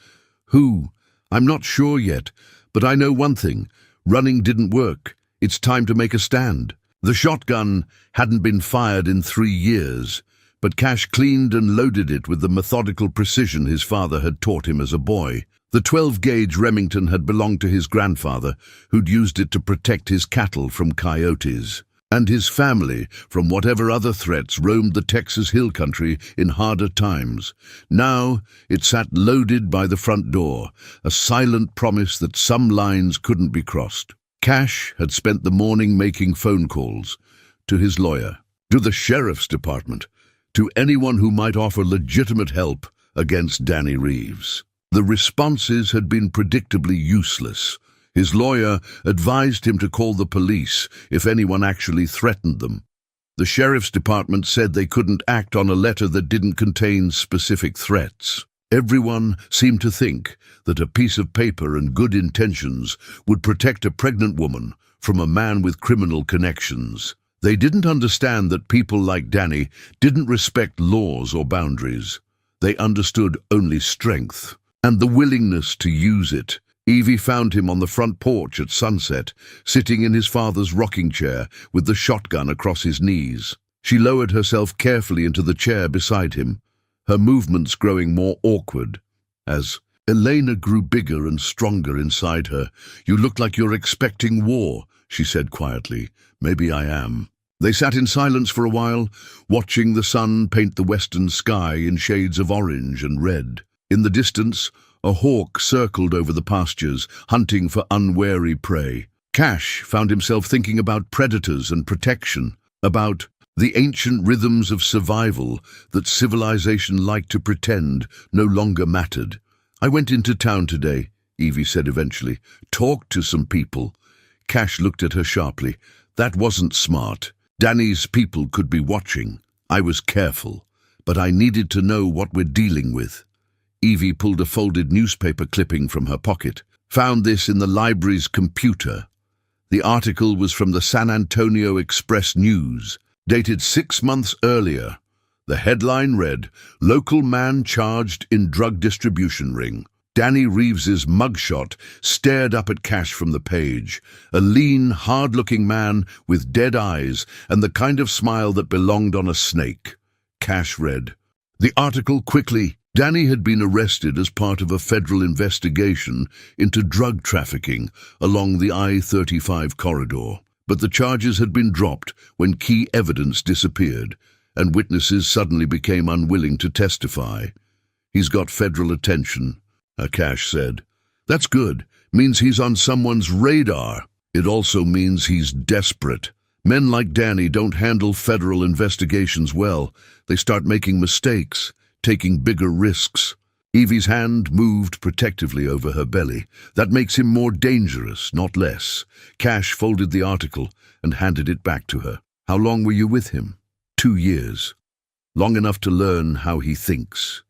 Who? I'm not sure yet, but I know one thing. Running didn't work. It's time to make a stand. The shotgun hadn't been fired in 3 years, but Cash cleaned and loaded it with the methodical precision his father had taught him as a boy. The 12-gauge Remington had belonged to his grandfather, who'd used it to protect his cattle from coyotes, and his family from whatever other threats roamed the Texas hill country in harder times. Now it sat loaded by the front door, a silent promise that some lines couldn't be crossed. Cash had spent the morning making phone calls to his lawyer, to the sheriff's department, to anyone who might offer legitimate help against Danny Reeves. The responses had been predictably useless. His lawyer advised him to call the police if anyone actually threatened them. The sheriff's department said they couldn't act on a letter that didn't contain specific threats. Everyone seemed to think that a piece of paper and good intentions would protect a pregnant woman from a man with criminal connections. They didn't understand that people like Danny didn't respect laws or boundaries. They understood only strength and the willingness to use it. Evie found him on the front porch at sunset, sitting in his father's rocking chair with the shotgun across his knees. She lowered herself carefully into the chair beside him, her movements growing more awkward. As Elena grew bigger and stronger inside her, "You look like you're expecting war," she said quietly. "Maybe I am." They sat in silence for a while, watching the sun paint the western sky in shades of orange and red. In the distance, a hawk circled over the pastures, hunting for unwary prey. Cash found himself thinking about predators and protection, about the ancient rhythms of survival that civilization liked to pretend no longer mattered. "I went into town today," Evie said eventually. "Talked to some people." Cash looked at her sharply. "That wasn't smart. Danny's people could be watching. I was careful, but I needed to know what we're dealing with." Evie pulled a folded newspaper clipping from her pocket. "Found this in the library's computer." The article was from the San Antonio Express News, dated 6 months earlier. The headline read, "Local man charged in drug distribution ring." Danny Reeves's mugshot stared up at Cash from the page, a lean, hard-looking man with dead eyes and the kind of smile that belonged on a snake. Cash read the article quickly. Danny had been arrested as part of a federal investigation into drug trafficking along the I-35 corridor, but the charges had been dropped when key evidence disappeared, and witnesses suddenly became unwilling to testify. "He's got federal attention," Cash said. "That's good. Means he's on someone's radar. It also means he's desperate. Men like Danny don't handle federal investigations well. They start making mistakes, taking bigger risks." Evie's hand moved protectively over her belly. "That makes him more dangerous, not less." Cash folded the article and handed it back to her. "How long were you with him?" 2 years. "Long enough to learn how he thinks,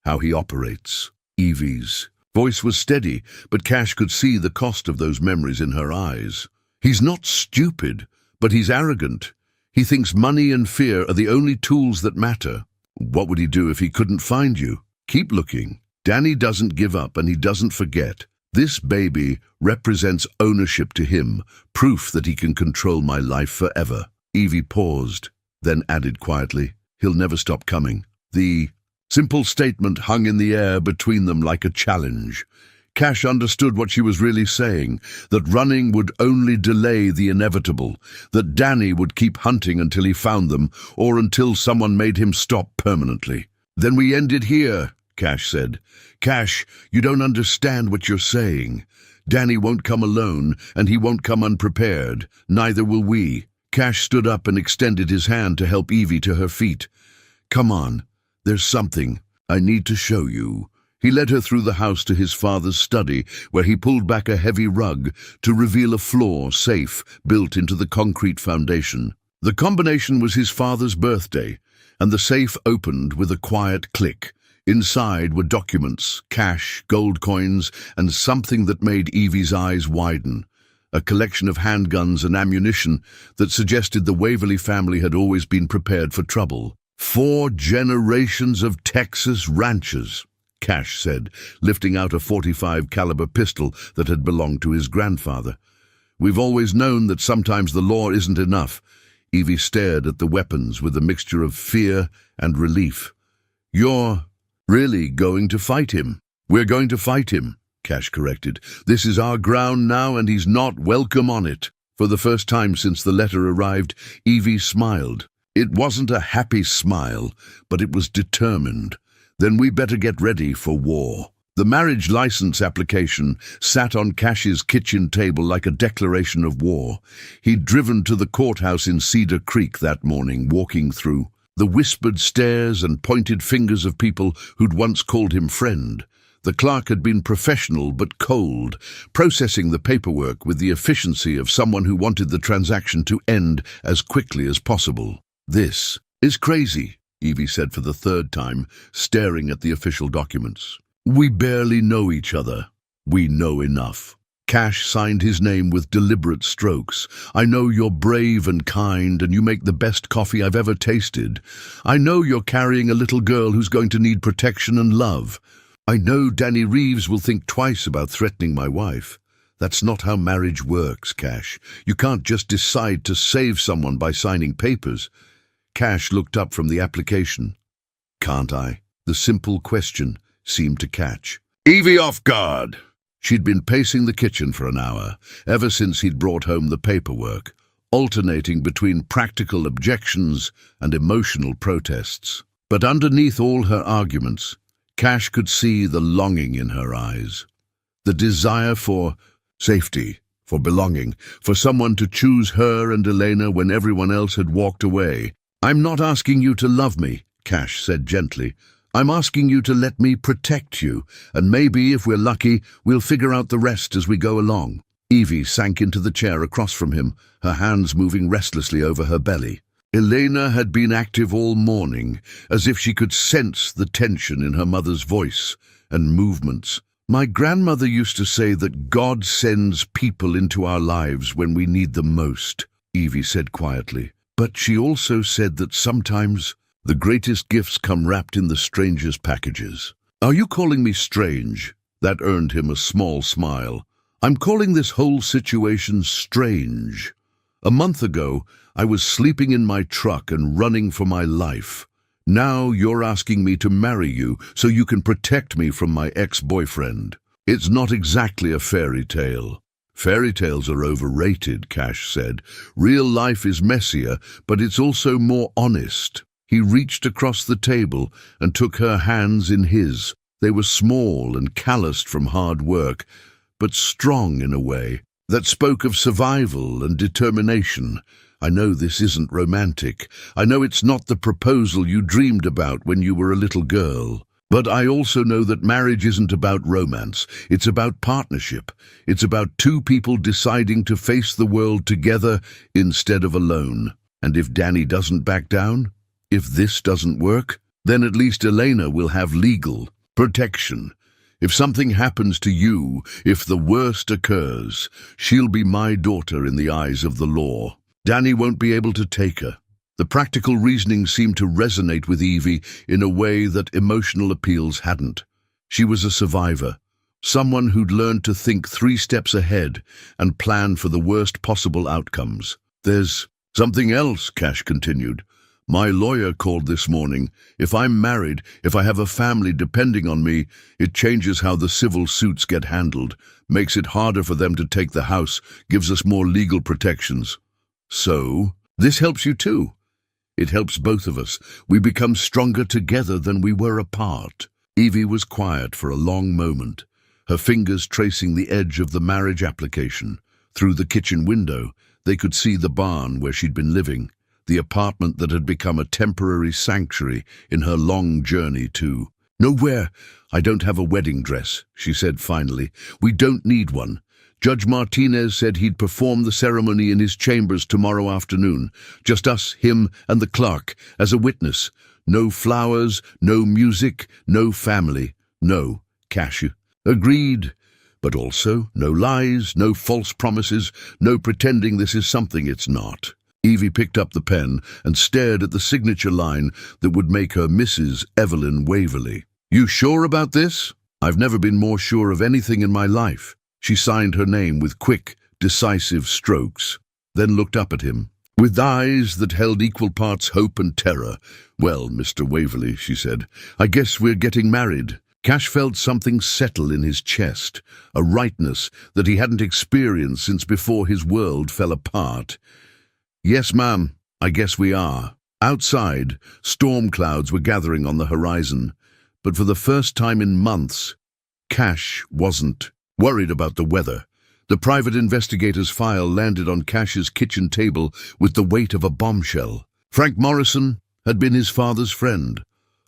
how he operates." Evie's voice was steady, but Cash could see the cost of those memories in her eyes. "He's not stupid, but he's arrogant. He thinks money and fear are the only tools that matter." "What would he do if he couldn't find you?" "Keep looking. Danny doesn't give up and he doesn't forget. This baby represents ownership to him, proof that he can control my life forever." Evie paused, then added quietly, "He'll never stop coming." The simple statement hung in the air between them like a challenge. Cash understood what she was really saying, that running would only delay the inevitable, that Danny would keep hunting until he found them, or until someone made him stop permanently. "Then we end it here," Cash said. "Cash, you don't understand what you're saying. Danny won't come alone, and he won't come unprepared. Neither will we." Cash stood up and extended his hand to help Evie to her feet. "Come on, there's something I need to show you." He led her through the house to his father's study, where he pulled back a heavy rug to reveal a floor safe built into the concrete foundation. The combination was his father's birthday, and the safe opened with a quiet click. Inside were documents, cash, gold coins, and something that made Evie's eyes widen. A collection of handguns and ammunition that suggested the Waverly family had always been prepared for trouble. 4 generations of Texas ranchers, Cash said, lifting out a .45 caliber pistol that had belonged to his grandfather. "We've always known that sometimes the law isn't enough." Evie stared at the weapons with a mixture of fear and relief. "You're really going to fight him?" "We're going to fight him," Cash corrected. "This is our ground now, and he's not welcome on it." For the first time since the letter arrived, Evie smiled. It wasn't a happy smile, but it was determined. "Then we better get ready for war." The marriage license application sat on Cash's kitchen table like a declaration of war. He'd driven to the courthouse in Cedar Creek that morning, walking through the whispered stares and pointed fingers of people who'd once called him friend. The clerk had been professional but cold, processing the paperwork with the efficiency of someone who wanted the transaction to end as quickly as possible. "This is crazy," Evie said for the 3rd time, staring at the official documents. "We barely know each other. We know enough." Cash signed his name with deliberate strokes. "I know you're brave and kind, and you make the best coffee I've ever tasted. I know you're carrying a little girl who's going to need protection and love. I know Danny Reeves will think twice about threatening my wife. That's not how marriage works, Cash. You can't just decide to save someone by signing papers." Cash looked up from the application. "Can't I?" The simple question seemed to catch Evie off guard. She'd been pacing the kitchen for an hour, ever since he'd brought home the paperwork, alternating between practical objections and emotional protests. But underneath all her arguments, Cash could see the longing in her eyes, the desire for safety, for belonging, for someone to choose her and Elena when everyone else had walked away. "I'm not asking you to love me," Cash said gently. "I'm asking you to let me protect you, and maybe, if we're lucky, we'll figure out the rest as we go along." Evie sank into the chair across from him, her hands moving restlessly over her belly. Elena had been active all morning, as if she could sense the tension in her mother's voice and movements. "My grandmother used to say that God sends people into our lives when we need them most," Evie said quietly. "But she also said that sometimes the greatest gifts come wrapped in the strangest packages." "Are you calling me strange?" That earned him a small smile. "I'm calling this whole situation strange. A month ago, I was sleeping in my truck and running for my life. Now you're asking me to marry you so you can protect me from my ex-boyfriend. It's not exactly a fairy tale." "Fairy tales are overrated," Cash said. "Real life is messier, but it's also more honest." He reached across the table and took her hands in his. They were small and calloused from hard work, but strong in a way that spoke of survival and determination. "I know this isn't romantic. I know it's not the proposal you dreamed about when you were a little girl. But I also know that marriage isn't about romance. It's about partnership. It's about two people deciding to face the world together instead of alone. And if Danny doesn't back down, if this doesn't work, then at least Elena will have legal protection. If something happens to you, if the worst occurs, she'll be my daughter in the eyes of the law. Danny won't be able to take her." The practical reasoning seemed to resonate with Evie in a way that emotional appeals hadn't. She was a survivor, someone who'd learned to think 3 steps ahead and plan for the worst possible outcomes. "There's something else," Cash continued. "My lawyer called this morning. If I'm married, if I have a family depending on me, it changes how the civil suits get handled, makes it harder for them to take the house, gives us more legal protections." "So, this helps you too?" "It helps both of us. We become stronger together than we were apart." Evie was quiet for a long moment, her fingers tracing the edge of the marriage application. Through the kitchen window, they could see the barn where she'd been living, the apartment that had become a temporary sanctuary in her long journey to nowhere. "I don't have a wedding dress," she said finally. "We don't need one. Judge Martinez said he'd perform the ceremony in his chambers tomorrow afternoon. Just us, him, and the clerk, as a witness. No flowers, no music, no family. No." Cash agreed. "But also no lies, no false promises, no pretending this is something it's not." Evie picked up the pen and stared at the signature line that would make her Mrs. Evelyn Waverley. "You sure about this?" "I've never been more sure of anything in my life." She signed her name with quick, decisive strokes, then looked up at him, with eyes that held equal parts hope and terror. "Well, Mr. Waverley," she said, "I guess we're getting married." Cash felt something settle in his chest, a rightness that he hadn't experienced since before his world fell apart. "Yes, ma'am, I guess we are." Outside, storm clouds were gathering on the horizon, but for the first time in months, Cash wasn't worried about the weather. The private investigator's file landed on Cash's kitchen table with the weight of a bombshell. Frank Morrison had been his father's friend,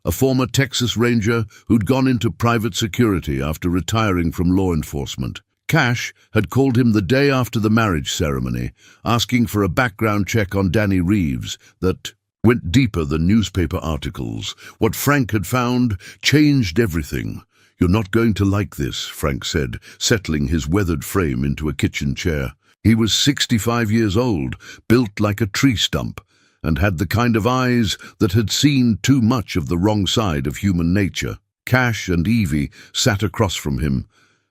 a former Texas Ranger who'd gone into private security after retiring from law enforcement. Cash had called him the day after the marriage ceremony, asking for a background check on Danny Reeves that went deeper than newspaper articles. What Frank had found changed everything. "You're not going to like this," Frank said, settling his weathered frame into a kitchen chair. He was 65 years old, built like a tree stump, and had the kind of eyes that had seen too much of the wrong side of human nature. Cash and Evie sat across from him,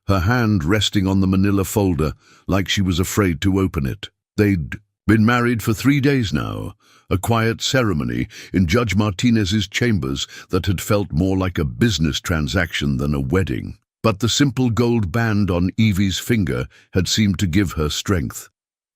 her hand resting on the manila folder like she was afraid to open it. They'd been married for 3 days now, a quiet ceremony in Judge Martinez's chambers that had felt more like a business transaction than a wedding. But the simple gold band on Evie's finger had seemed to give her strength,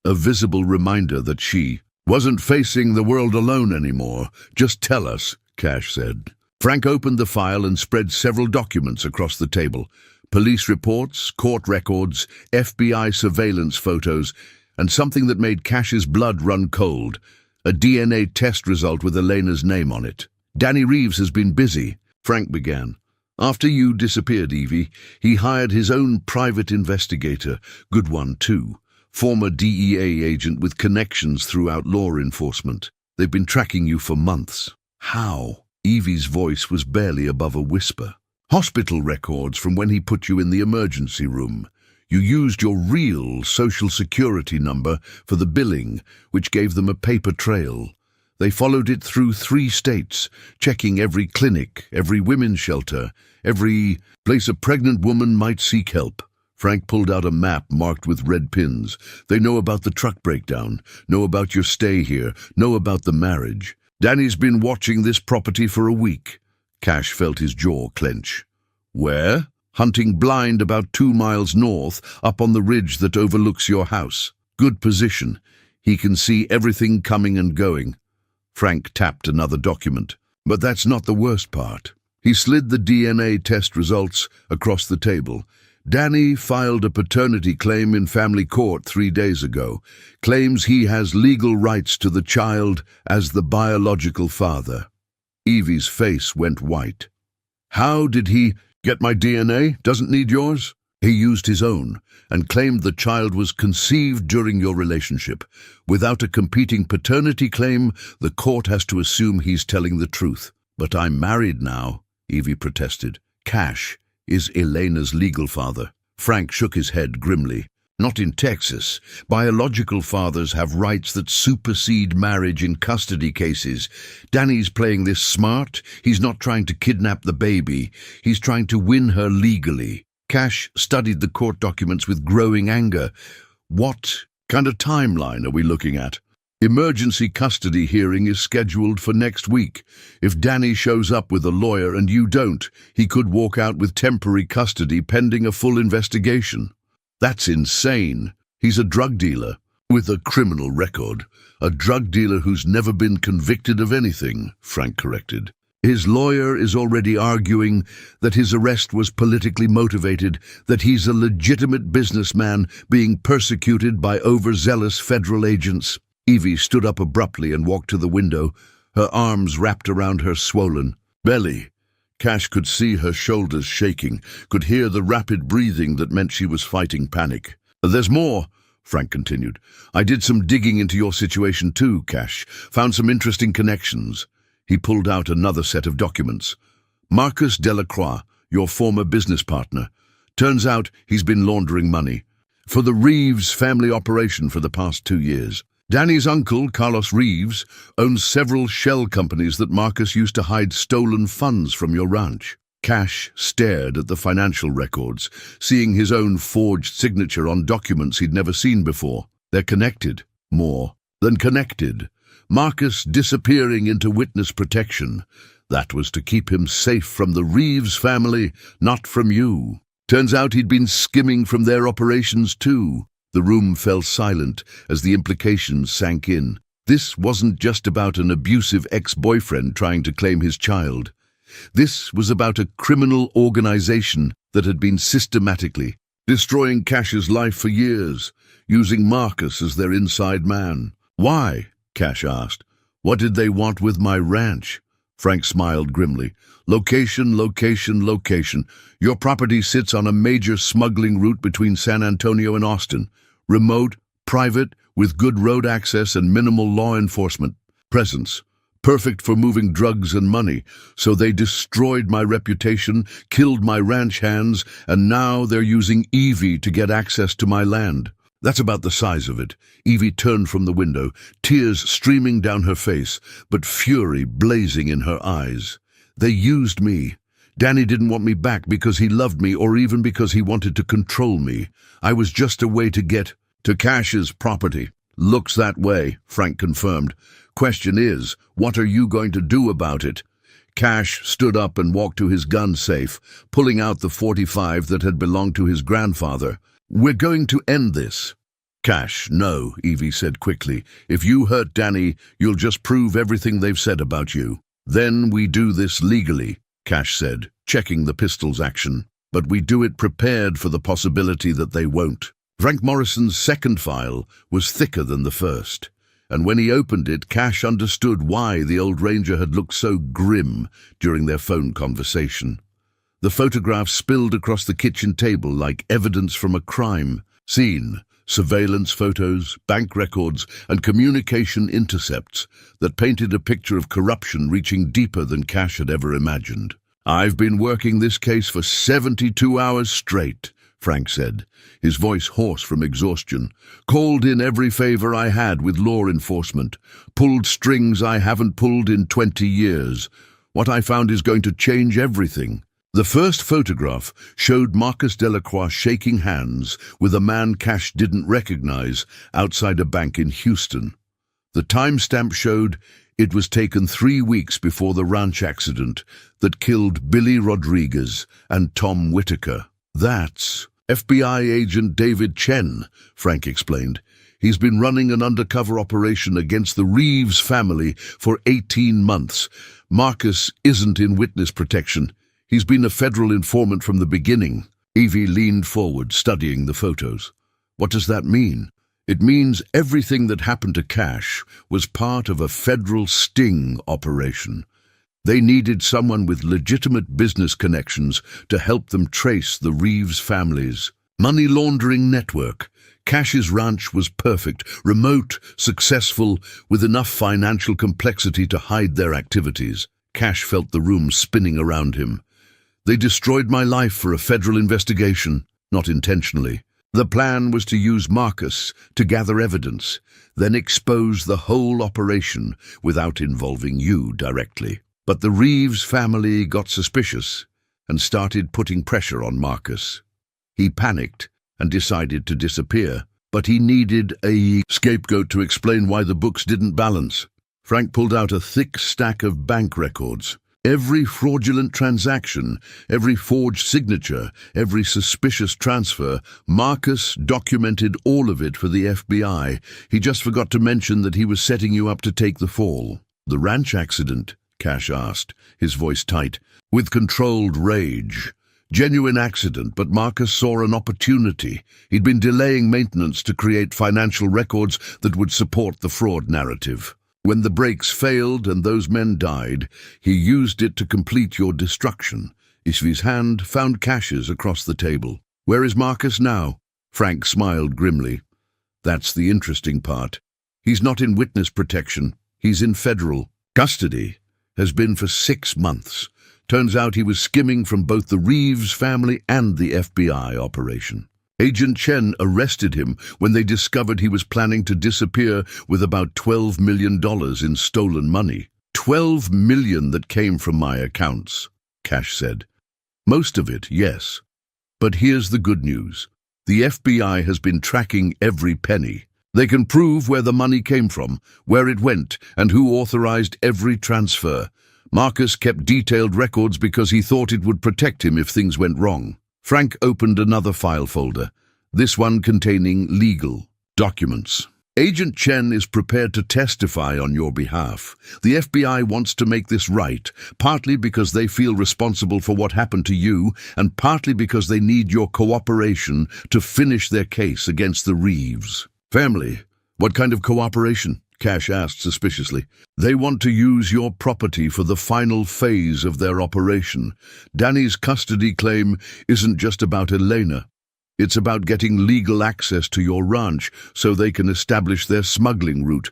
a visible reminder that she wasn't facing the world alone anymore. "Just tell us," Cash said. Frank opened the file and spread several documents across the table. Police reports, court records, FBI surveillance photos, and something that made Cash's blood run cold. A DNA test result with Elena's name on it. "Danny Reeves has been busy," Frank began. "After you disappeared, Evie, he hired his own private investigator, good one too, former DEA agent with connections throughout law enforcement. They've been tracking you for months." "How?" Evie's voice was barely above a whisper. "Hospital records from when he put you in the emergency room. You used your real Social Security number for the billing, which gave them a paper trail. They followed it through 3 states, checking every clinic, every women's shelter, every place a pregnant woman might seek help. Frank pulled out a map marked with red pins. They know about the truck breakdown, know about your stay here, know about the marriage. Danny's been watching this property for a week. Cash felt his jaw clench. Where? Hunting blind about 2 miles north, up on the ridge that overlooks your house. Good position. He can see everything coming and going. Frank tapped another document. But that's not the worst part. He slid the DNA test results across the table. Danny filed a paternity claim in family court 3 days ago. Claims he has legal rights to the child as the biological father. Evie's face went white. How did he get my DNA? Doesn't need yours? He used his own and claimed the child was conceived during your relationship. Without a competing paternity claim, the court has to assume he's telling the truth. But I'm married now, Evie protested. Cash is Elena's legal father. Frank shook his head grimly. Not in Texas. Biological fathers have rights that supersede marriage in custody cases. Danny's playing this smart. He's not trying to kidnap the baby. He's trying to win her legally. Cash studied the court documents with growing anger. What kind of timeline are we looking at? Emergency custody hearing is scheduled for next week. If Danny shows up with a lawyer and you don't, he could walk out with temporary custody pending a full investigation. That's insane. He's a drug dealer with a criminal record. A drug dealer who's never been convicted of anything, Frank corrected. His lawyer is already arguing that his arrest was politically motivated, that he's a legitimate businessman being persecuted by overzealous federal agents. Evie stood up abruptly and walked to the window, her arms wrapped around her swollen belly. Cash could see her shoulders shaking, could hear the rapid breathing that meant she was fighting panic. There's more, Frank continued. I did some digging into your situation too, Cash. Found some interesting connections. He pulled out another set of documents. Marcus Delacroix, your former business partner. Turns out he's been laundering money for the Reeves family operation for the past 2 years. Danny's uncle, Carlos Reeves, owns several shell companies that Marcus used to hide stolen funds from your ranch. Cash stared at the financial records, seeing his own forged signature on documents he'd never seen before. They're connected. More than connected. Marcus disappearing into witness protection. That was to keep him safe from the Reeves family, not from you. Turns out he'd been skimming from their operations too. The room fell silent as the implications sank in. This wasn't just about an abusive ex-boyfriend trying to claim his child. This was about a criminal organization that had been systematically destroying Cash's life for years, using Marcus as their inside man. Why? Cash asked. What did they want with my ranch? Frank smiled grimly. Location, location, location. Your property sits on a major smuggling route between San Antonio and Austin. Remote, private, with good road access and minimal law enforcement presence. Perfect for moving drugs and money. So they destroyed my reputation, killed my ranch hands, and now they're using Evie to get access to my land. That's about the size of it. Evie turned from the window, tears streaming down her face, but fury blazing in her eyes. They used me. Danny didn't want me back because he loved me or even because he wanted to control me. I was just a way to get to Cash's property. Looks that way, Frank confirmed. Question is, what are you going to do about it? Cash stood up and walked to his gun safe, pulling out the .45 that had belonged to his grandfather. We're going to end this. Cash, no, Evie said quickly. If you hurt Danny, you'll just prove everything they've said about you. Then we do this legally, Cash said, checking the pistol's action. But we do it prepared for the possibility that they won't. Frank Morrison's second file was thicker than the first, and when he opened it, Cash understood why the old ranger had looked so grim during their phone conversation. The photographs spilled across the kitchen table like evidence from a crime scene. Surveillance photos, bank records, and communication intercepts that painted a picture of corruption reaching deeper than Cash had ever imagined. I've been working this case for 72 hours straight, Frank said, his voice hoarse from exhaustion. Called in every favor I had with law enforcement. Pulled strings I haven't pulled in 20 years. What I found is going to change everything. The first photograph showed Marcus Delacroix shaking hands with a man Cash didn't recognize outside a bank in Houston. The timestamp showed it was taken 3 weeks before the ranch accident that killed Billy Rodriguez and Tom Whitaker. That's FBI agent David Chen, Frank explained. He's been running an undercover operation against the Reeves family for 18 months. Marcus isn't in witness protection. He's been a federal informant from the beginning. Evie leaned forward, studying the photos. What does that mean? It means everything that happened to Cash was part of a federal sting operation. They needed someone with legitimate business connections to help them trace the Reeves family's money laundering network. Cash's ranch was perfect, remote, successful, with enough financial complexity to hide their activities. Cash felt the room spinning around him. They destroyed my life for a federal investigation, not intentionally. The plan was to use Marcus to gather evidence, then expose the whole operation without involving you directly. But the Reeves family got suspicious and started putting pressure on Marcus. He panicked and decided to disappear, but he needed a scapegoat to explain why the books didn't balance. Frank pulled out a thick stack of bank records. Every fraudulent transaction, every forged signature, every suspicious transfer, Marcus documented all of it for the FBI. He just forgot to mention that he was setting you up to take the fall. The ranch accident? Cash asked, his voice tight, with controlled rage. Genuine accident, but Marcus saw an opportunity. He'd been delaying maintenance to create financial records that would support the fraud narrative. When the brakes failed and those men died, he used it to complete your destruction. Isvi's hand found Cash's across the table. Where is Marcus now? Frank smiled grimly. That's the interesting part. He's not in witness protection. He's in federal custody. Has been for 6 months. Turns out he was skimming from both the Reeves family and the FBI operation. Agent Chen arrested him when they discovered he was planning to disappear with about $12 million in stolen money. $12 million that came from my accounts, Cash said. Most of it, yes. But here's the good news. The FBI has been tracking every penny. They can prove where the money came from, where it went, and who authorized every transfer. Marcus kept detailed records because he thought it would protect him if things went wrong. Frank opened another file folder, this one containing legal documents. Agent Chen is prepared to testify on your behalf. The FBI wants to make this right, partly because they feel responsible for what happened to you, and partly because they need your cooperation to finish their case against the Reeves family. What kind of cooperation? Cash asked suspiciously. They want to use your property for the final phase of their operation. Danny's custody claim isn't just about Elena. It's about getting legal access to your ranch so they can establish their smuggling route.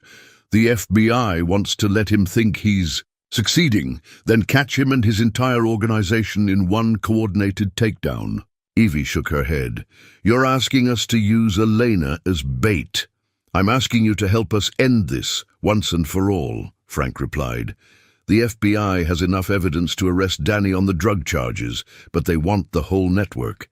The FBI wants to let him think he's succeeding, then catch him and his entire organization in one coordinated takedown. Evie shook her head. You're asking us to use Elena as bait. I'm asking you to help us end this once and for all, Frank replied. The FBI has enough evidence to arrest Danny on the drug charges, but they want the whole network.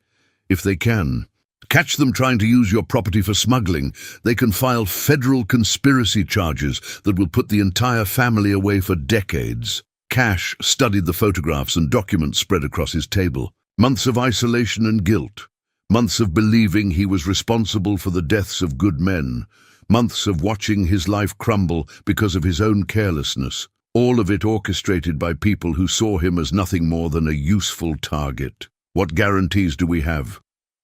If they can catch them trying to use your property for smuggling, they can file federal conspiracy charges that will put the entire family away for decades. Cash studied the photographs and documents spread across his table. Months of isolation and guilt. Months of believing he was responsible for the deaths of good men. Months of watching his life crumble because of his own carelessness. All of it orchestrated by people who saw him as nothing more than a useful target. What guarantees do we have?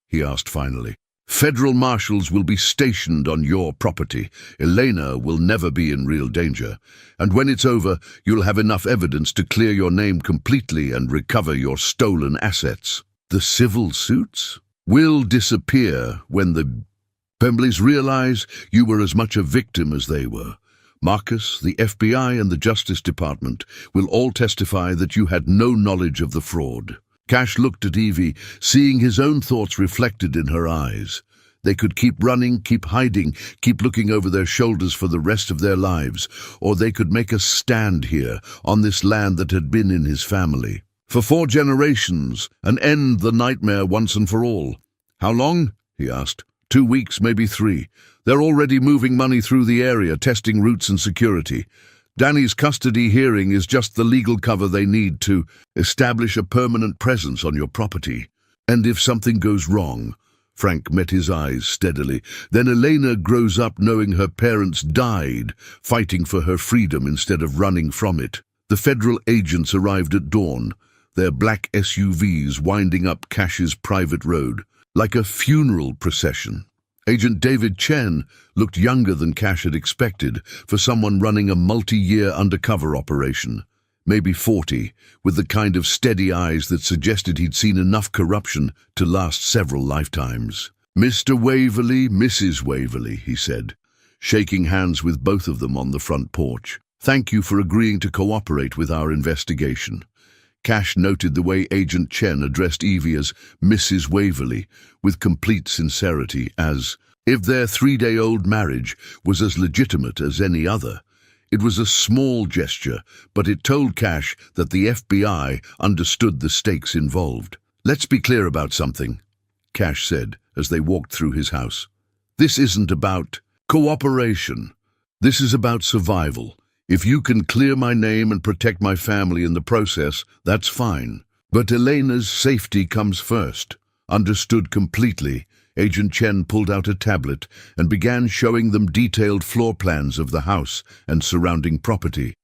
He asked finally. Federal marshals will be stationed on your property. Elena will never be in real danger. And when it's over, you'll have enough evidence to clear your name completely and recover your stolen assets. The civil suits will disappear when the families realize you were as much a victim as they were. Marcus, the FBI, and the Justice Department will all testify that you had no knowledge of the fraud. Cash looked at Evie, seeing his own thoughts reflected in her eyes. They could keep running, keep hiding, keep looking over their shoulders for the rest of their lives, or they could make a stand here, on this land that had been in his family. For 4 generations, and end the nightmare once and for all. How long? He asked. 2 weeks, maybe 3. They're already moving money through the area, testing routes and security. Danny's custody hearing is just the legal cover they need to establish a permanent presence on your property. And if something goes wrong, Frank met his eyes steadily, then Elena grows up knowing her parents died, fighting for her freedom instead of running from it. The federal agents arrived at dawn, their black SUVs winding up Cash's private road, like a funeral procession. Agent David Chen looked younger than Cash had expected for someone running a multi-year undercover operation. Maybe 40, with the kind of steady eyes that suggested he'd seen enough corruption to last several lifetimes. "Mr. Waverley, Mrs. Waverley," he said, shaking hands with both of them on the front porch. "Thank you for agreeing to cooperate with our investigation." Cash noted the way Agent Chen addressed Evie as Mrs. Waverley, with complete sincerity, as if their 3-day-old marriage was as legitimate as any other. It was a small gesture, but it told Cash that the FBI understood the stakes involved. "Let's be clear about something," Cash said as they walked through his house. "This isn't about cooperation. This is about survival. If you can clear my name and protect my family in the process, that's fine. But Elena's safety comes first." Understood completely, Agent Chen pulled out a tablet and began showing them detailed floor plans of the house and surrounding property.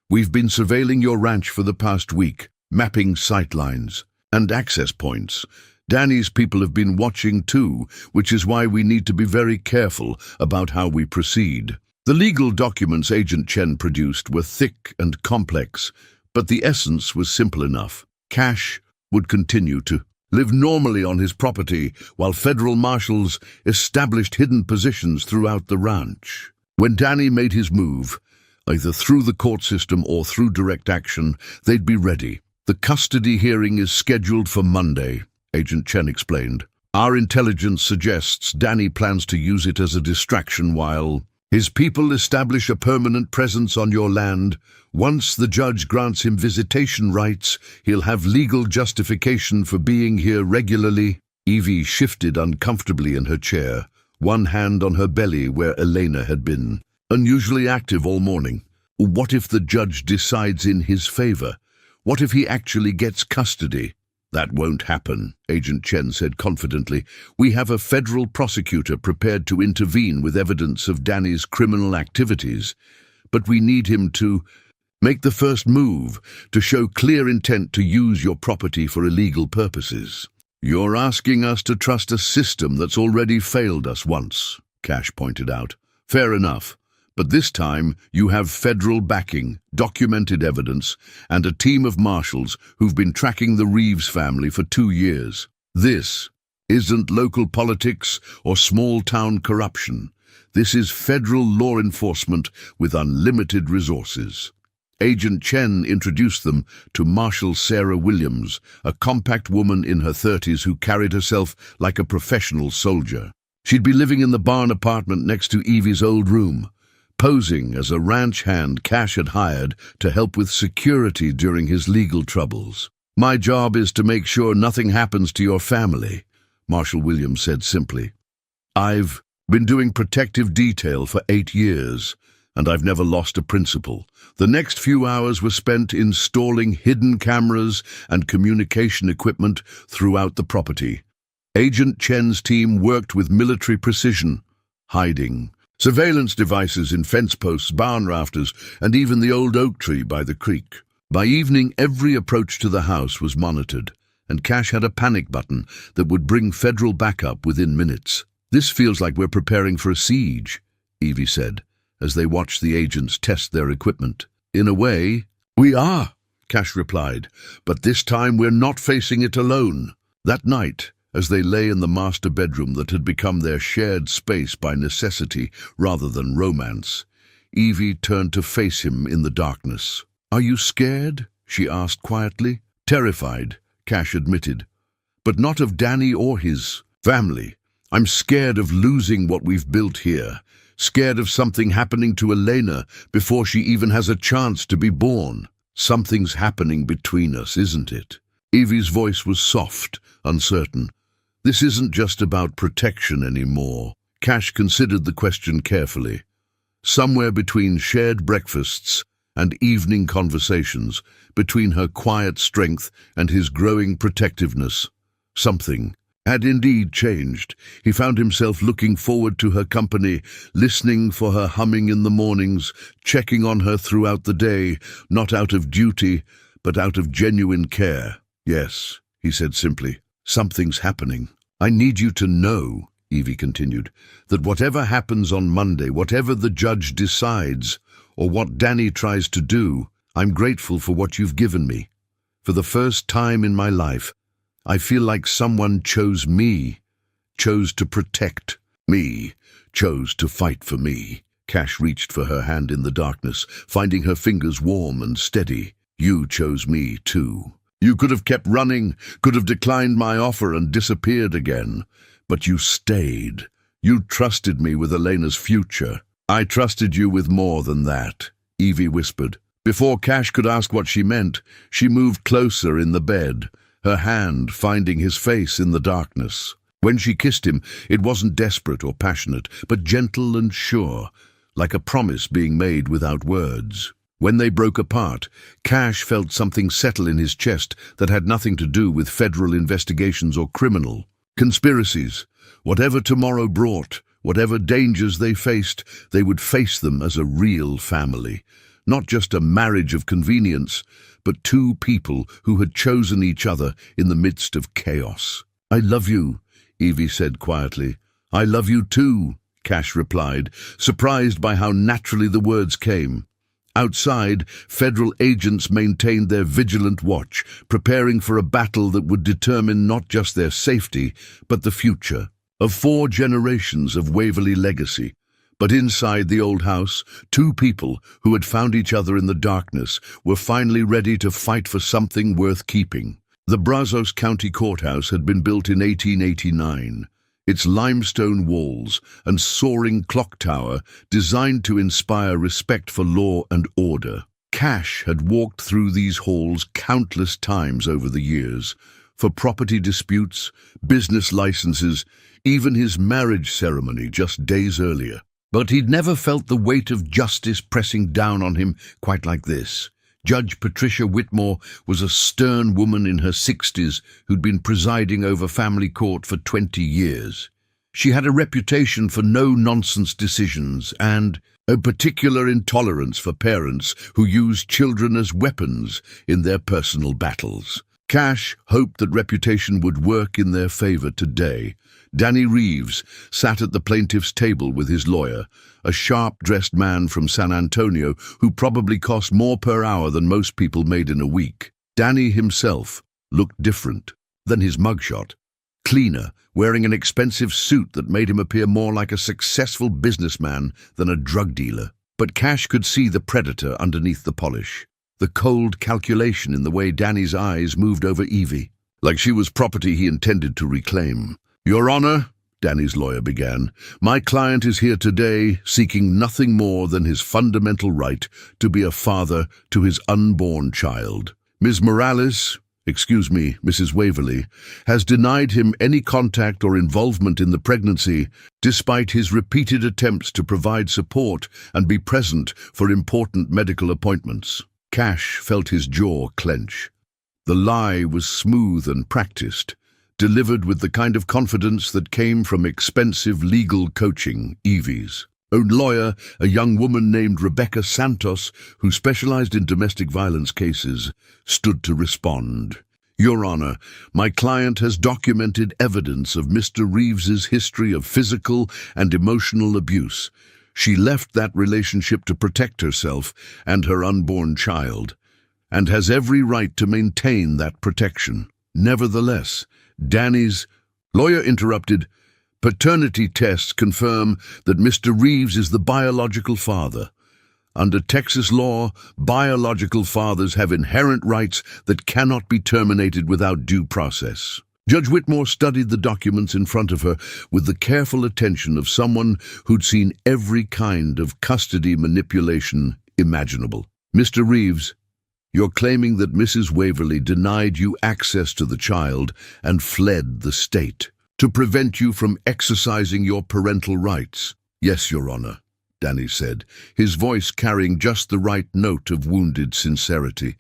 "We've been surveilling your ranch for the past week, mapping sightlines and access points. Danny's people have been watching too, which is why we need to be very careful about how we proceed." The legal documents Agent Chen produced were thick and complex, but the essence was simple enough. Cash would continue to live normally on his property while federal marshals established hidden positions throughout the ranch. When Danny made his move, either through the court system or through direct action, they'd be ready. "The custody hearing is scheduled for Monday," Agent Chen explained. "Our intelligence suggests Danny plans to use it as a distraction while his people establish a permanent presence on your land. Once the judge grants him visitation rights, he'll have legal justification for being here regularly." Evie shifted uncomfortably in her chair, one hand on her belly where Elena had been unusually active all morning. What if the judge decides in his favor? What if he actually gets custody? "That won't happen," Agent Chen said confidently. "We have a federal prosecutor prepared to intervene with evidence of Danny's criminal activities, but we need him to make the first move, to show clear intent to use your property for illegal purposes." "You're asking us to trust a system that's already failed us once," Cash pointed out. "Fair enough. But this time you have federal backing, documented evidence, and a team of marshals who've been tracking the Reeves family for 2 years. This isn't local politics or small-town corruption. This is federal law enforcement with unlimited resources." Agent Chen introduced them to Marshal Sarah Williams, a compact woman in her 30s who carried herself like a professional soldier. She'd be living in the barn apartment next to Evie's old room, posing as a ranch hand Cash had hired to help with security during his legal troubles. "My job is to make sure nothing happens to your family," Marshal Williams said simply. "I've been doing protective detail for 8 years, and I've never lost a principle." The next few hours were spent installing hidden cameras and communication equipment throughout the property. Agent Chen's team worked with military precision, hiding surveillance devices in fence posts, barn rafters, and even the old oak tree by the creek. By evening, every approach to the house was monitored, and Cash had a panic button that would bring federal backup within minutes. "This feels like we're preparing for a siege," Evie said, as they watched the agents test their equipment. "In a way, we are," Cash replied, "but this time we're not facing it alone." That night, as they lay in the master bedroom that had become their shared space by necessity rather than romance, Evie turned to face him in the darkness. "Are you scared?" she asked quietly. "Terrified," Cash admitted. But not of Danny or his family. I'm scared of losing what we've built here. Scared of something happening to Elena before she even has a chance to be born. Something's happening between us, isn't it? Evie's voice was soft, uncertain. This isn't just about protection anymore. Cash considered the question carefully. Somewhere between shared breakfasts and evening conversations, between her quiet strength and his growing protectiveness, something had indeed changed. He found himself looking forward to her company, listening for her humming in the mornings, checking on her throughout the day, not out of duty, but out of genuine care. Yes, he said simply, something's happening. I need you to know, Evie continued, that whatever happens on Monday, whatever the judge decides, or what Danny tries to do, I'm grateful for what you've given me. For the first time in my life, I feel like someone chose me, chose to protect me, chose to fight for me. Cash reached for her hand in the darkness, finding her fingers warm and steady. You chose me too. You could have kept running, could have declined my offer and disappeared again. But you stayed. You trusted me with Elena's future. I trusted you with more than that, Evie whispered. Before Cash could ask what she meant, she moved closer in the bed, her hand finding his face in the darkness. When she kissed him, it wasn't desperate or passionate, but gentle and sure, like a promise being made without words. When they broke apart, Cash felt something settle in his chest that had nothing to do with federal investigations or criminal conspiracies. Whatever tomorrow brought, whatever dangers they faced, they would face them as a real family. Not just a marriage of convenience, but two people who had chosen each other in the midst of chaos. I love you, Evie said quietly. I love you too, Cash replied, surprised by how naturally the words came. Outside, federal agents maintained their vigilant watch, preparing for a battle that would determine not just their safety, but the future of 4 generations of Waverly legacy. But inside the old house, two people who had found each other in the darkness were finally ready to fight for something worth keeping. The Brazos County Courthouse had been built in 1889. Its limestone walls and soaring clock tower designed to inspire respect for law and order. Cash had walked through these halls countless times over the years, for property disputes, business licenses, even his marriage ceremony just days earlier. But he'd never felt the weight of justice pressing down on him quite like this. Judge Patricia Whitmore was a stern woman in her 60s who'd been presiding over family court for 20 years. She had a reputation for no-nonsense decisions and a particular intolerance for parents who used children as weapons in their personal battles. Cash hoped that reputation would work in their favor today. Danny Reeves sat at the plaintiff's table with his lawyer, a sharp-dressed man from San Antonio who probably cost more per hour than most people made in a week. Danny himself looked different than his mugshot, cleaner, wearing an expensive suit that made him appear more like a successful businessman than a drug dealer. But Cash could see the predator underneath the polish, the cold calculation in the way Danny's eyes moved over Evie, like she was property he intended to reclaim. Your Honor, Danny's lawyer began, my client is here today seeking nothing more than his fundamental right to be a father to his unborn child. Ms. Morales, Mrs. Waverly, has denied him any contact or involvement in the pregnancy, despite his repeated attempts to provide support and be present for important medical appointments. Cash felt his jaw clench. The lie was smooth and practiced, delivered with the kind of confidence that came from expensive legal coaching. Evie's own lawyer, a young woman named Rebecca Santos, who specialized in domestic violence cases, stood to respond. Your Honor, my client has documented evidence of Mr. Reeves's history of physical and emotional abuse. She left that relationship to protect herself and her unborn child, and has every right to maintain that protection. Nevertheless, Danny's lawyer interrupted. Paternity tests confirm that Mr. Reeves is the biological father. Under Texas law, biological fathers have inherent rights that cannot be terminated without due process. Judge Whitmore studied the documents in front of her with the careful attention of someone who'd seen every kind of custody manipulation imaginable. Mr. Reeves, you're claiming that Mrs. Waverly denied you access to the child and fled the state to prevent you from exercising your parental rights. Yes, Your Honor, Danny said, his voice carrying just the right note of wounded sincerity.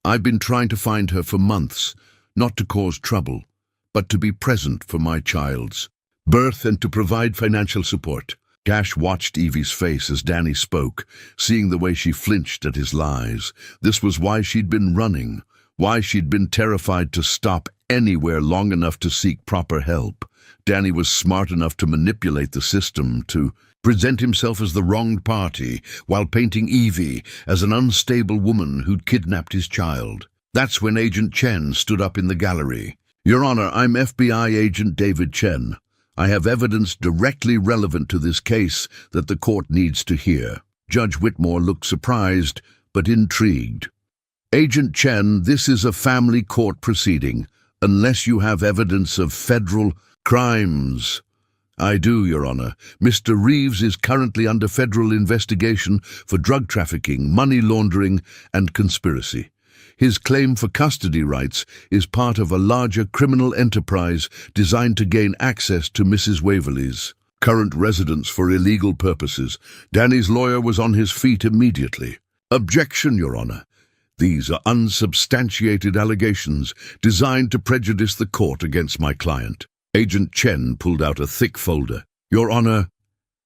I've been trying to find her for months, not to cause trouble, but to be present for my child's birth and to provide financial support. Cash watched Evie's face as Danny spoke, seeing the way she flinched at his lies. This was why she'd been running, why she'd been terrified to stop anywhere long enough to seek proper help. Danny was smart enough to manipulate the system, to present himself as the wronged party, while painting Evie as an unstable woman who'd kidnapped his child. That's when Agent Chen stood up in the gallery. Your Honor, I'm FBI Agent David Chen. I have evidence directly relevant to this case that the court needs to hear. Judge Whitmore looked surprised, but intrigued. Agent Chen, this is a family court proceeding, unless you have evidence of federal crimes. I do, Your Honor. Mr. Reeves is currently under federal investigation for drug trafficking, money laundering, and conspiracy. His claim for custody rights is part of a larger criminal enterprise designed to gain access to Mrs. Waverly's current residence for illegal purposes. Danny's lawyer was on his feet immediately. Objection, Your Honor. These are unsubstantiated allegations designed to prejudice the court against my client. Agent Chen pulled out a thick folder. Your Honor,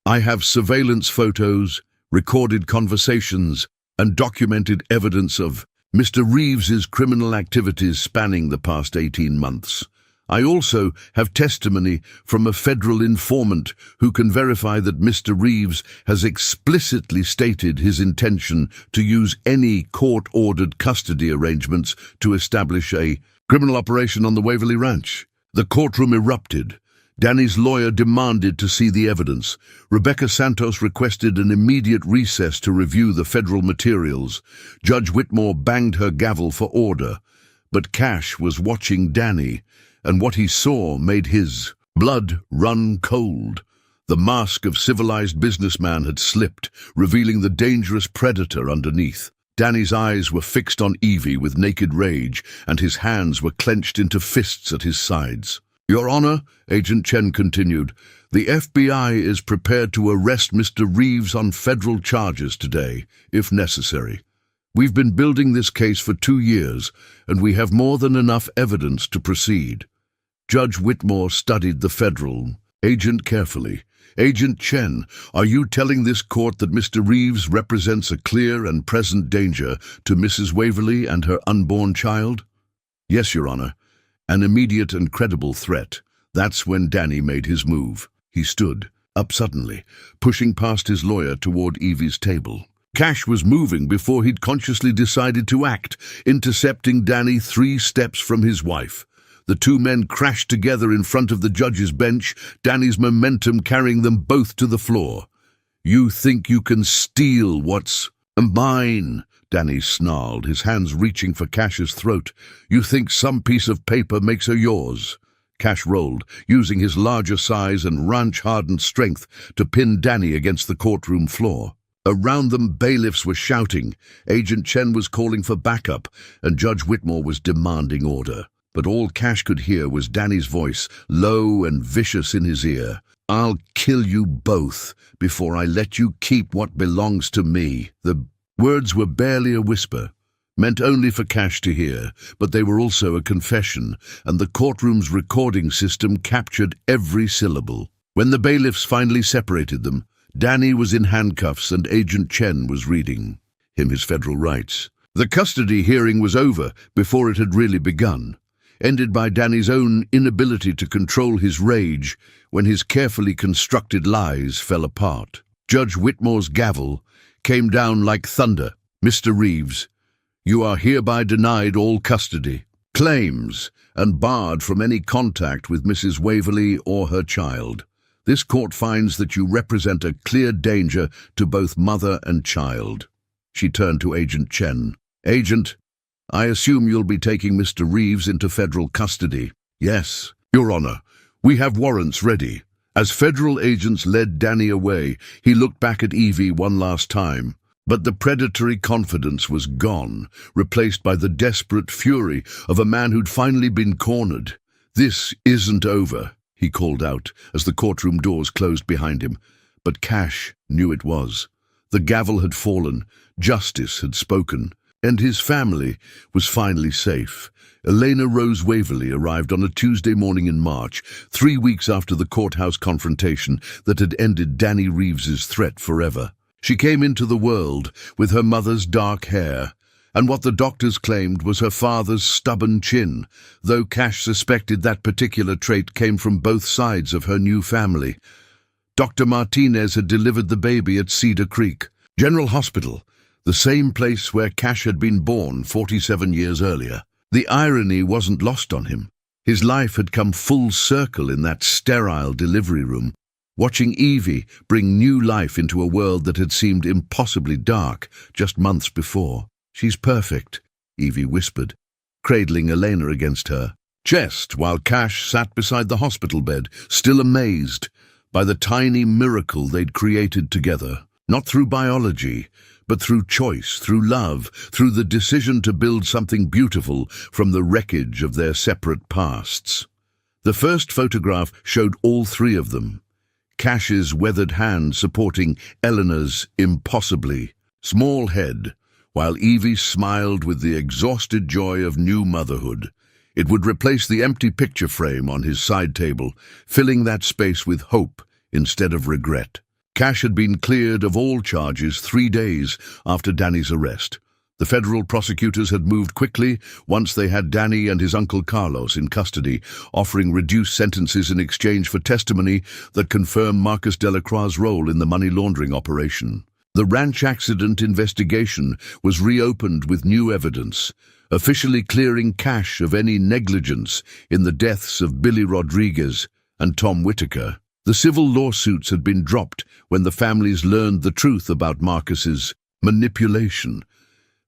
I have surveillance photos, recorded conversations, and documented evidence of Mr. Reeves's criminal activities spanning the past 18 months. I also have testimony from a federal informant who can verify that Mr. Reeves has explicitly stated his intention to use any court-ordered custody arrangements to establish a criminal operation on the Waverly Ranch. The courtroom erupted. Danny's lawyer demanded to see the evidence. Rebecca Santos requested an immediate recess to review the federal materials. Judge Whitmore banged her gavel for order. But Cash was watching Danny, and what he saw made his blood run cold. The mask of civilized businessman had slipped, revealing the dangerous predator underneath. Danny's eyes were fixed on Evie with naked rage, and his hands were clenched into fists at his sides. Your Honor, Agent Chen continued, the FBI is prepared to arrest Mr. Reeves on federal charges today, if necessary. We've been building this case for 2 years, and we have more than enough evidence to proceed. Judge Whitmore studied the federal agent carefully. Agent Chen, are you telling this court that Mr. Reeves represents a clear and present danger to Mrs. Waverly and her unborn child? Yes, Your Honor. An immediate and credible threat. That's when Danny made his move. He stood up suddenly, pushing past his lawyer toward Evie's table. Cash was moving before he'd consciously decided to act, intercepting Danny 3 steps from his wife. The 2 men crashed together in front of the judge's bench, Danny's momentum carrying them both to the floor. You think you can steal what's mine? Danny snarled, his hands reaching for Cash's throat. You think some piece of paper makes her yours? Cash rolled, using his larger size and ranch-hardened strength to pin Danny against the courtroom floor. Around them, bailiffs were shouting. Agent Chen was calling for backup, and Judge Whitmore was demanding order. But all Cash could hear was Danny's voice, low and vicious in his ear. I'll kill you both before I let you keep what belongs to me. The words were barely a whisper, meant only for Cash to hear, but they were also a confession, and the courtroom's recording system captured every syllable. When the bailiffs finally separated them, Danny was in handcuffs and Agent Chen was reading him his federal rights. The custody hearing was over before it had really begun, ended by Danny's own inability to control his rage when his carefully constructed lies fell apart. Judge Whitmore's gavel came down like thunder. Mr. Reeves, you are hereby denied all custody, claims, and barred from any contact with Mrs. Waverly or her child. This court finds that you represent a clear danger to both mother and child." She turned to Agent Chen. "Agent, I assume you'll be taking Mr. Reeves into federal custody." "Yes, Your Honor. We have warrants ready." As federal agents led Danny away, he looked back at Evie one last time. But the predatory confidence was gone, replaced by the desperate fury of a man who'd finally been cornered. "This isn't over," he called out as the courtroom doors closed behind him. But Cash knew it was. The gavel had fallen, justice had spoken, and his family was finally safe. Elena Rose Waverly arrived on a Tuesday morning in March, 3 weeks after the courthouse confrontation that had ended Danny Reeves's threat forever. She came into the world with her mother's dark hair, and what the doctors claimed was her father's stubborn chin, though Cash suspected that particular trait came from both sides of her new family. Dr. Martinez had delivered the baby at Cedar Creek General Hospital, the same place where Cash had been born 47 years earlier. The irony wasn't lost on him. His life had come full circle in that sterile delivery room, watching Evie bring new life into a world that had seemed impossibly dark just months before. "She's perfect," Evie whispered, cradling Elena against her chest while Cash sat beside the hospital bed, still amazed by the tiny miracle they'd created together. Not through biology, but through choice, through love, through the decision to build something beautiful from the wreckage of their separate pasts. The first photograph showed all three of them. Cash's weathered hand supporting Eleanor's impossibly small head, while Evie smiled with the exhausted joy of new motherhood. It would replace the empty picture frame on his side table, filling that space with hope instead of regret. Cash had been cleared of all charges 3 days after Danny's arrest. The federal prosecutors had moved quickly once they had Danny and his uncle Carlos in custody, offering reduced sentences in exchange for testimony that confirmed Marcus Delacroix's role in the money laundering operation. The ranch accident investigation was reopened with new evidence, officially clearing Cash of any negligence in the deaths of Billy Rodriguez and Tom Whitaker. The civil lawsuits had been dropped when the families learned the truth about Marcus's manipulation.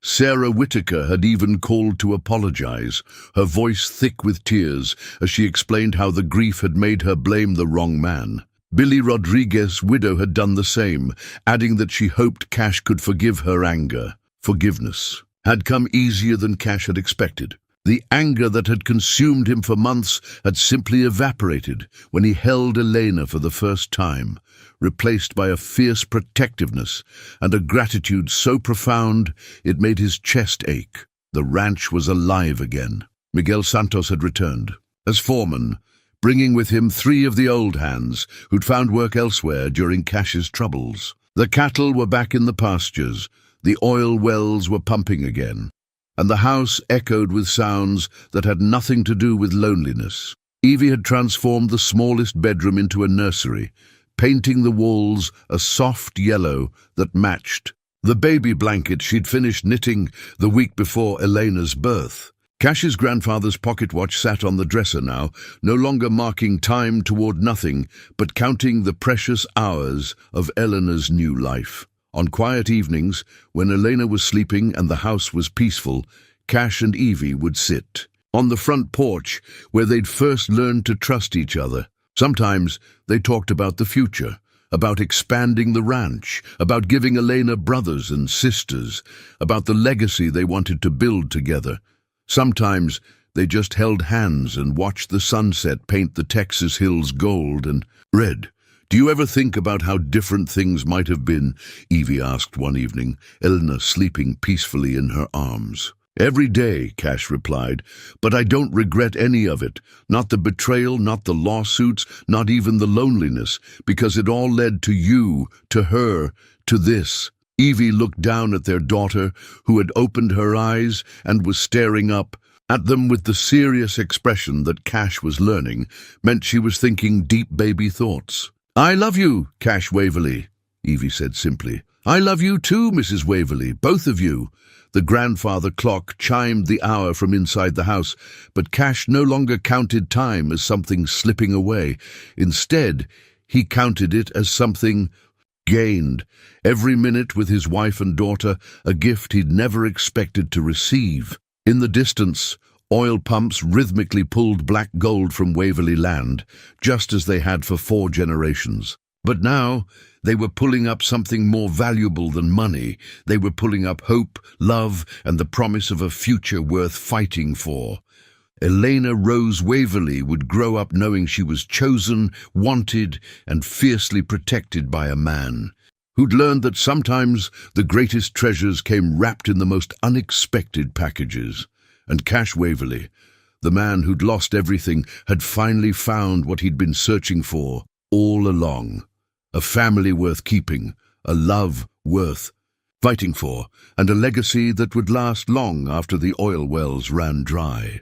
Sarah Whitaker had even called to apologize, her voice thick with tears as she explained how the grief had made her blame the wrong man. Billy Rodriguez's widow had done the same, adding that she hoped Cash could forgive her anger. Forgiveness had come easier than Cash had expected. The anger that had consumed him for months had simply evaporated when he held Elena for the first time, replaced by a fierce protectiveness and a gratitude so profound it made his chest ache. The ranch was alive again. Miguel Santos had returned as foreman, bringing with him 3 of the old hands who'd found work elsewhere during Cash's troubles. The cattle were back in the pastures, the oil wells were pumping again, and the house echoed with sounds that had nothing to do with loneliness. Evie had transformed the smallest bedroom into a nursery, painting the walls a soft yellow that matched the baby blanket she'd finished knitting the week before Elena's birth. Cash's grandfather's pocket watch sat on the dresser now, no longer marking time toward nothing, but counting the precious hours of Eleanor's new life. On quiet evenings, when Elena was sleeping and the house was peaceful, Cash and Evie would sit on the front porch where they'd first learned to trust each other. Sometimes they talked about the future, about expanding the ranch, about giving Elena brothers and sisters, about the legacy they wanted to build together. Sometimes they just held hands and watched the sunset paint the Texas hills gold and red. "Do you ever think about how different things might have been?" Evie asked one evening, Elena sleeping peacefully in her arms. "Every day," Cash replied, "but I don't regret any of it. Not the betrayal, not the lawsuits, not even the loneliness, because it all led to you, to her, to this." Evie looked down at their daughter, who had opened her eyes and was staring up at them with the serious expression that Cash was learning meant she was thinking deep baby thoughts. "I love you, Cash Waverly," Evie said simply. "I love you too, Mrs. Waverly, both of you." The grandfather clock chimed the hour from inside the house, but Cash no longer counted time as something slipping away. Instead, He counted it as something gained. Every minute with his wife and daughter, a gift he'd never expected to receive. In the distance, oil pumps rhythmically pulled black gold from Waverley Land, just as they had for 4 generations. But now, they were pulling up something more valuable than money. They were pulling up hope, love, and the promise of a future worth fighting for. Elena Rose Waverley would grow up knowing she was chosen, wanted, and fiercely protected by a man who'd learned that sometimes the greatest treasures came wrapped in the most unexpected packages. And Cash Waverley, the man who'd lost everything, had finally found what he'd been searching for all along. A family worth keeping, a love worth fighting for, and a legacy that would last long after the oil wells ran dry.